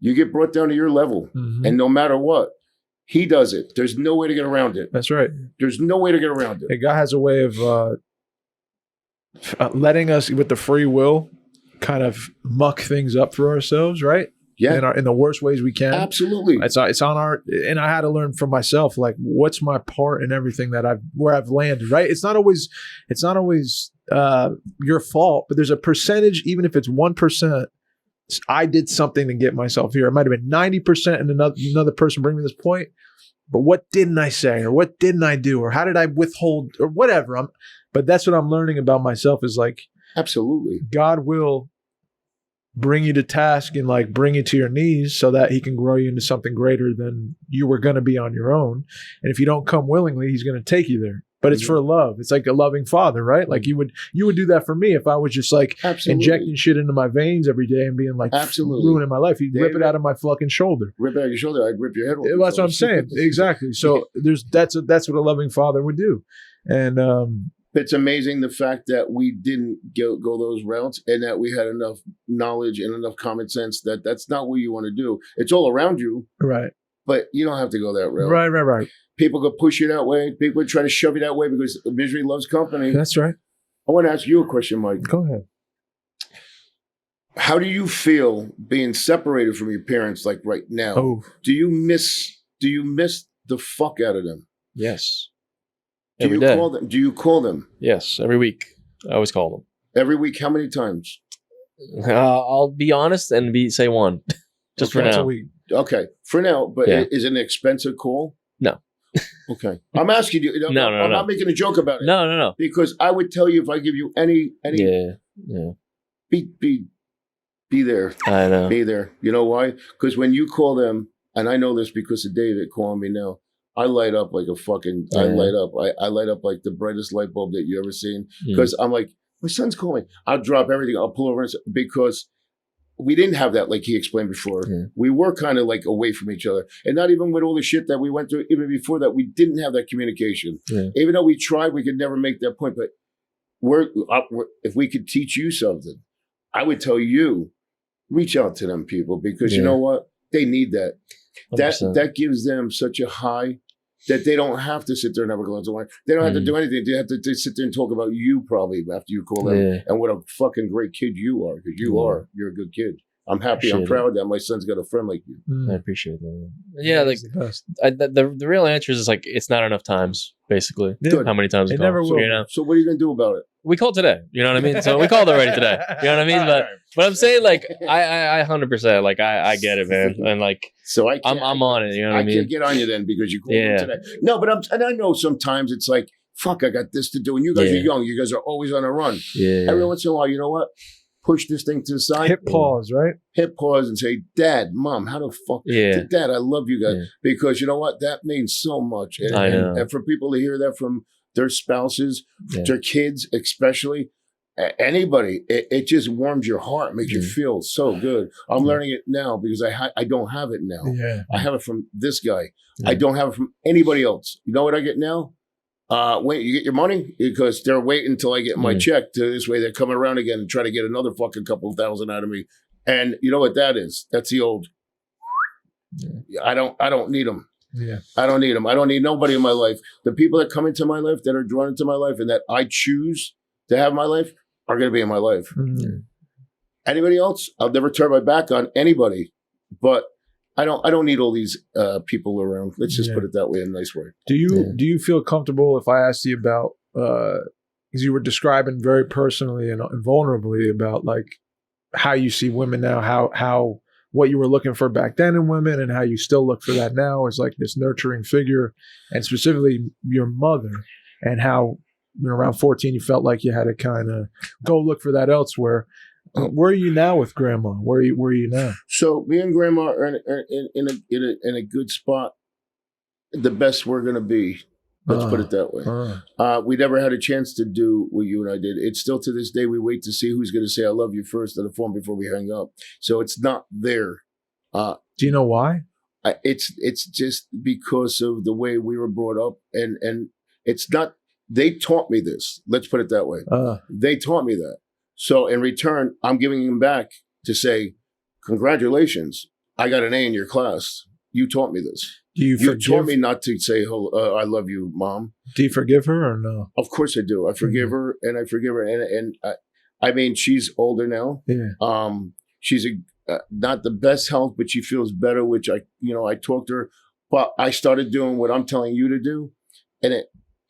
You get brought down to your level, and no matter what, He does it. There's no way to get around it. That's right. There's no way to get around it. And God has a way of letting us, with the free will, kind of muck things up for ourselves, right? Yeah. In the worst ways we can. Absolutely. It's on our, and I had to learn from myself, like, what's my part in everything that where I've landed, right? It's not always your fault, but there's a percentage, even if it's 1%, I did something to get myself here. It might have been 90% and another person bring me this point, but what didn't I say, or what didn't I do, or how did I withhold, or whatever. But that's what I'm learning about myself is like, absolutely, God will bring you to task and like bring you to your knees so that He can grow you into something greater than you were going to be on your own. And if you don't come willingly, He's going to take you there. But it's for love. It's like a loving father, right? Like you would do that for me if I was just like injecting shit into my veins every day and being like ruining my life. He'd rip it out of my fucking shoulder. Rip it out of your shoulder. I'd rip your head off. That's what I'm saying. Exactly. So that's what a loving father would do. And it's amazing the fact that we didn't go those routes and that we had enough knowledge and enough common sense that that's not what you want to do. It's all around you. Right. But you don't have to go that route. Right. People could push you that way. People would try to shove you that way because misery loves company. That's right. I want to ask you a question, Mike. Go ahead. How do you feel being separated from your parents like right now? Oh. Do you miss the fuck out of them? Yes. Do you call them? Yes, every week. I always call them. Every week, how many times? I'll be honest and say one, just for Once a now. week. Okay, for now. But Yeah. is it an expensive call? No. Okay, I'm asking you. No, I'm not making a joke about it. No. Because I would tell you if I give you any, Yeah. be there, I know. be there. You know why? Because when you call them, and I know this because of David calling me now, I light up like a fucking. I light up. I light up like the brightest light bulb that you ever seen. Because I'm like, my son's calling. I'll drop everything. I'll pull over because we didn't have that, like he explained before. Yeah. We were kind of like away from each other. And not even with all the shit that we went through, even before that, we didn't have that communication. Yeah. Even though we tried, we could never make that point. But if we could teach you something, I would tell you, reach out to them people because you know what? They need that. 100%. That gives them such a high that they don't have to sit there and have a glass of wine. They don't have to do anything. They have to sit there and talk about you probably after you call them and what a fucking great kid you are because you are. You're a good kid. I'm happy. I'm proud that my son's got a friend like you. I appreciate that. Yeah, like the real answer is like it's not enough times, basically. Yeah. How many times it never will. You know? So what are you gonna do about it? We called today. You know what I mean? So we called already today. You know what I mean? But I'm saying like I 100% like I get it, man, and like so I'm on it. You know what I mean? I can't get on you then because you called me today. No, but I know sometimes it's like fuck, I got this to do, and you guys are young. You guys are always on a run. Yeah. Every once in a while, you know what? Push this thing to the side. Hit pause, right? Hit pause and say, Dad, Mom, how the fuck? Dad, I love you guys. Because you know what? That means so much. And, I know. And for people to hear that from their spouses, their kids especially, anybody, it just warms your heart, makes you feel so good. I'm learning it now because I don't have it now. Yeah. I have it from this guy. I don't have it from anybody else. You know what I get now? Wait, you get your money? Because they're waiting until I get my check. To this way, they're coming around again and try to get another fucking couple of thousand out of me. And you know what that is? That's the old. I don't need them. Yeah. I don't need them. I don't need nobody in my life. The people that come into my life, that are drawn into my life, and that I choose to have in my life are going to be in my life. Mm-hmm. Anybody else? I'll never turn my back on anybody. But I don't need all these people around. Let's just put it that way in a nice way. Do you feel comfortable if I asked you about because you were describing very personally and vulnerably about like how you see women now, how what you were looking for back then in women and how you still look for that now as like this nurturing figure, and specifically your mother, and how around 14 you felt like you had to kind of go look for that elsewhere. Where are you now with Grandma? Where are you now? So me and Grandma are in a good spot. The best we're gonna be. Let's put it that way. We never had a chance to do what you and I did. It's still to this day we wait to see who's gonna say I love you first on the phone before we hang up. So it's not there. Do you know why? It's just because of the way we were brought up, and it's not. They taught me this. Let's put it that way. They taught me that. So in return, I'm giving them back to say, congratulations, I got an A in your class. You taught me this. You taught me not to say, I love you, Mom. Do you forgive her or no? Of course I do. I forgive her, and I forgive her. And I mean, she's older now. Yeah. She's not the best health, but she feels better, which I talked to her. But I started doing what I'm telling you to do. And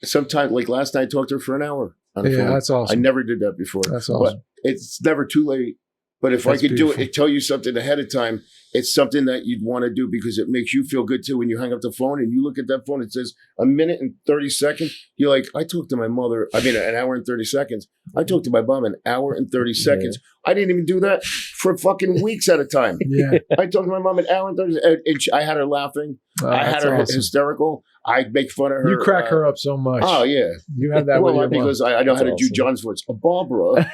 sometimes, like last night, I talked to her for an hour. That's awesome. I never did that before. That's awesome. But it's never too late. But if I could do it, tell you something ahead of time, it's something that you'd want to do because it makes you feel good too. When you hang up the phone and you look at that phone, it says a minute and 30 seconds. You're like, I talked to my mother. I mean, an hour and 30 seconds. I talked to my mom an hour and 30 seconds. I didn't even do that for fucking weeks at a time. Yeah. I talked to my mom an hour and 30 seconds. And I had her laughing. I had her hysterical. I make fun of her. You crack her up so much. Oh, yeah. You have that with your because mom. I know how to do John's voice. Barbara,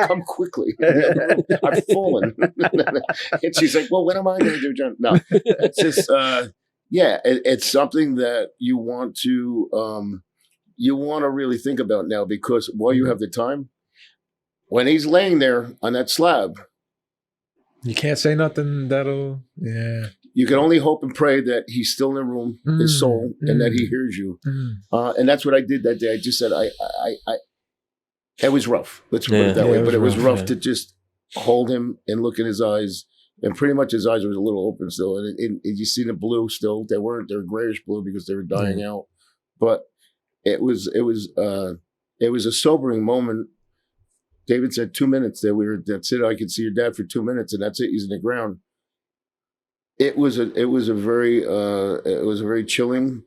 come quickly. I've fallen. And she's like, well, when am I going to do John? No, it's just, it's something that you want to really think about now because while you have the time, when he's laying there on that slab, you can't say nothing that'll, you can only hope and pray that he's still in the room, his soul, and that he hears you. And that's what I did that day. I just said, it was rough. Let's put it that way. But it was rough to just hold him and look in his eyes. And pretty much his eyes were a little open still. And you see the blue still. They were grayish blue because they were dying out. But it was a sobering moment David said 2 minutes that that's it. I could see your dad for 2 minutes and that's it. He's in the ground. It was a very chilling,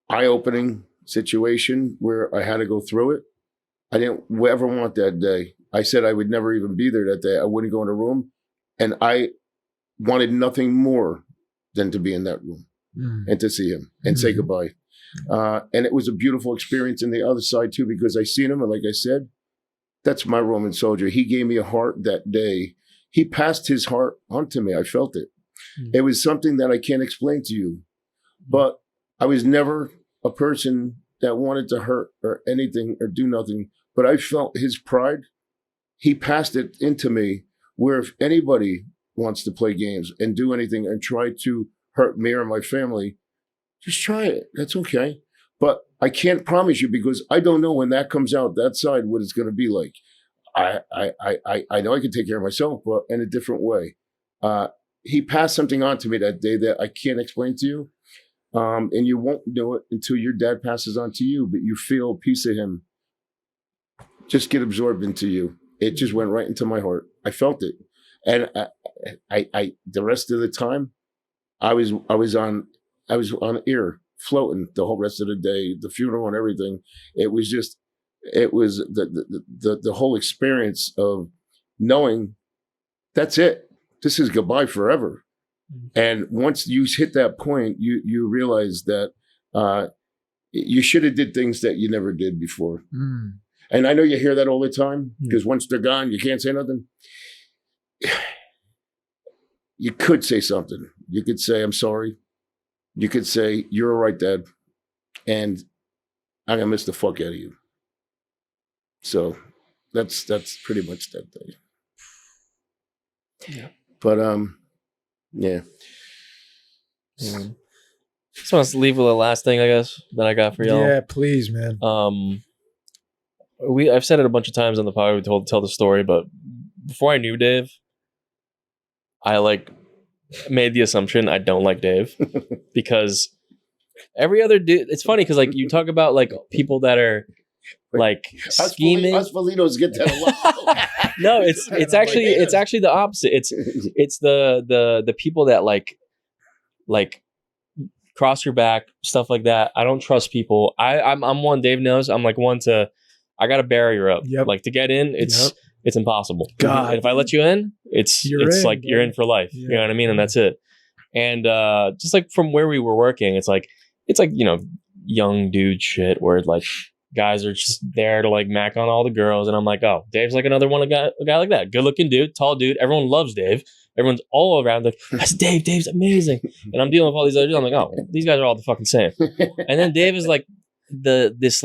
eye-opening situation where I had to go through it. I didn't ever want that day. I said I would never even be there that day. I wouldn't go in a room, and I wanted nothing more than to be in that room and to see him and say goodbye. And it was a beautiful experience in the other side too, because I seen him, and like I said, that's my Roman soldier. He gave me a heart that day. He passed his heart onto me. I felt it. It was something that I can't explain to you, but I was never a person that wanted to hurt or anything or do nothing, but I felt his pride. He passed it into me, where if anybody wants to play games and do anything and try to hurt me or my family, just try it. That's okay. But I can't promise you, because I don't know when that comes out that side what it's going to be like. I know I can take care of myself, but in a different way. He passed something on to me that day that I can't explain to you. And you won't know it until your dad passes on to you, but you feel a piece of him just get absorbed into you. It just went right into my heart. I felt it. And I the rest of the time, I was on air, floating the whole rest of the day, the funeral and everything. It was the whole experience of knowing that's it. This is goodbye forever. And once you hit that point, you realize that you should have did things that you never did before. And I know you hear that all the time, because once they're gone, you can't say nothing. You could say something. You could say, I'm sorry. You could say, you're all right, Dad. And I'm going to miss the fuck out of you. So that's pretty much that day. Yeah. But, yeah. Just want to leave with the last thing, I guess, that I got for y'all. Yeah, please, man. I've said it a bunch of times on the podcast. We tell the story, but before I knew Dave, I made the assumption I don't like Dave because every other dude. It's funny because you talk about people that are scheming. Us Felinos get that a lot. No, it's actually the opposite. It's the people that cross your back, stuff like that. I don't trust people. I'm one. Dave knows. I'm one to. I got a barrier up. Yep. To get in, it's impossible. God. And if I let you in, you're in for life. Yeah. You know what I mean? And that's it. And just from where we were working, it's young dude shit where guys are just there to mac on all the girls, and I'm oh, Dave's another one, a guy like that, good looking dude, tall dude. Everyone loves Dave. Everyone's all around that's Dave. Dave's amazing. And I'm dealing with all these other dudes. I'm oh, these guys are all the fucking same. And then Dave is this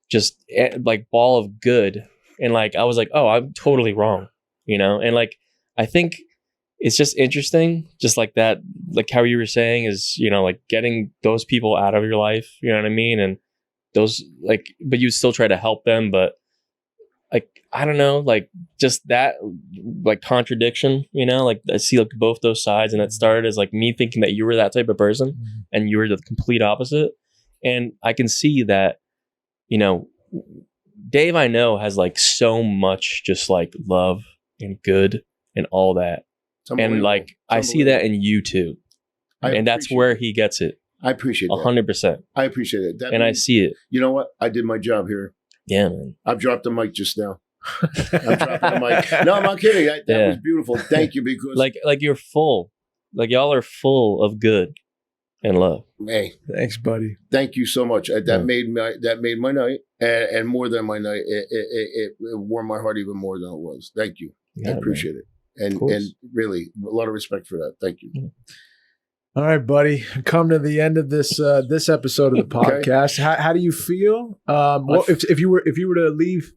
just ball of good, and I was oh, I'm totally wrong, and I think it's just interesting, just that, how you were saying is, getting those people out of your life, you know what I mean, and those but you still try to help them, but I don't know, just that contradiction, I see both those sides, and it started as me thinking that you were that type of person, and you were the complete opposite, and I can see that. Dave, I know, has so much just love and good and all that. And I see that in you too. And that's where he gets it. I appreciate that. 100%. I appreciate it. That and means, I see it. You know what? I did my job here. Yeah, man. I've dropped the mic just now. I'm dropping the mic. No, I'm not kidding. That was beautiful. Thank you, because you're full. Y'all are full of good and love. Hey, thanks, buddy. Thank you so much. That made my night, and more than my night. It warmed my heart even more than it was. Thank you. I appreciate it, and really a lot of respect for that. Thank you. Yeah. All right, buddy. Come to the end of this this episode of the podcast. Okay. How do you feel? If you were to leave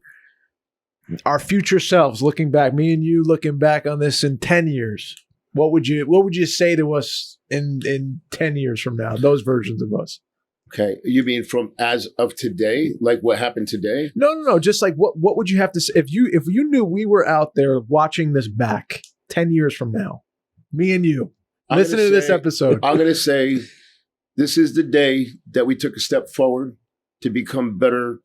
our future selves, looking back, me and you looking back on this in 10 years, what would you say to us in 10 years from now? Those versions of us. Okay, you mean from as of today, what happened today? No. Just what would you have to say if you knew we were out there watching this back 10 years from now, me and you. Listen to this episode. I'm going to say this is the day that we took a step forward to become better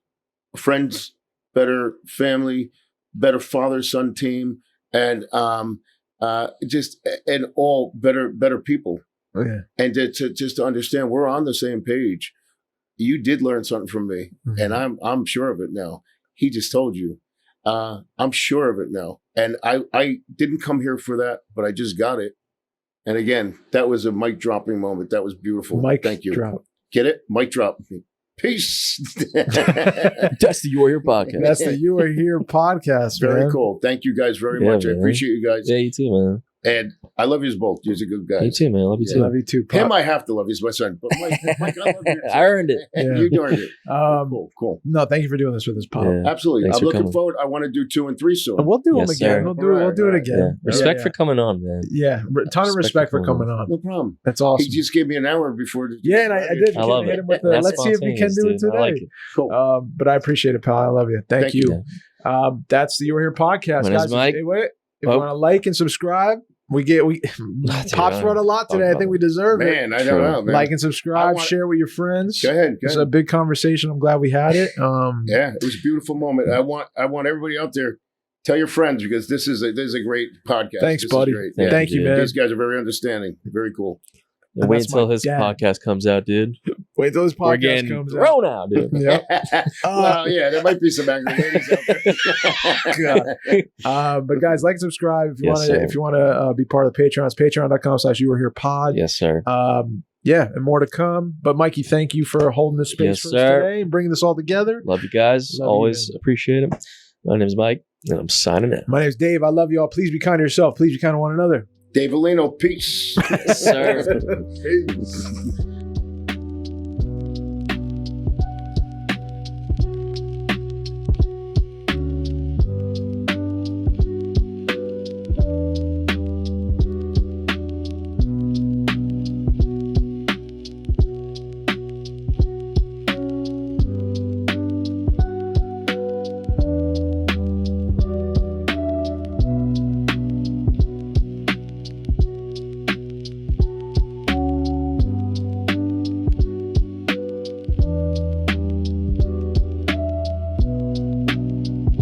friends, better family, better father-son team, and and all better people. Oh, yeah. And to understand we're on the same page. You did learn something from me, and I'm sure of it now. He just told you. I'm sure of it now. And I didn't come here for that, but I just got it. And again, that was a mic dropping moment. That was beautiful. Thank you. Drop. Get it? Mic drop. Peace. That's the You Are Here podcast. That's the You Are Here podcast, Very man. cool. Thank you guys very much. Man. I appreciate you guys. Yeah, you too, man. And I love you both. You're a good guy. You too, man. Love you too. Love you too. Him, I have to love. He's my son. But Mike, I love you. I earned it. Yeah. You earned it. Cool. No, thank you for doing this with us, Pop. Yeah. Absolutely. Thanks I'm for looking coming. forward. I want to do 2 and 3 soon. And we'll do Yes, them again. sir. We'll do it Right. again. Yeah. Respect for coming on, man. Yeah, ton of respect for coming on. No problem. That's awesome. He just gave me an hour before. Yeah, and I did. I love hit it. him with the, That's let's see if we can do it spontaneous, dude. today. I like it. Cool. But I appreciate it, pal. I love you. Thank you. That's the You Are Here podcast, My name's guys. Mike. Hey, wait. If you want to like and subscribe, Pop's run a lot today. I think we deserve it. Man, I don't know. Man. Like and subscribe, share with your friends. Go ahead. It's a big conversation. I'm glad we had it. Yeah, it was a beautiful moment. I want everybody out there. Tell your friends because this is a great podcast. Thanks, this buddy. Thank you, man. These guys are very understanding. Very cool. And wait That's until my his dad. podcast comes out, dude. Wait till this We're podcast getting comes out. thrown out, dude. Yep. Well, yeah, there might be some angry ladies out there. But guys, like and subscribe if you Yes, want sir. to. If you want to be part of the Patreon, it's patreon.com/youareherepod. Yes, sir. Yeah, and more to come. But Mikey, thank you for holding this space Yes, for us sir. today and bringing this all together. Love you guys. Love you, Always man. appreciate it. My name's Mike, and I'm signing out. My name's Dave. I love you all. Please be kind to yourself. Please be kind to one another. Dave Alino, peace. Yes, sir. Peace.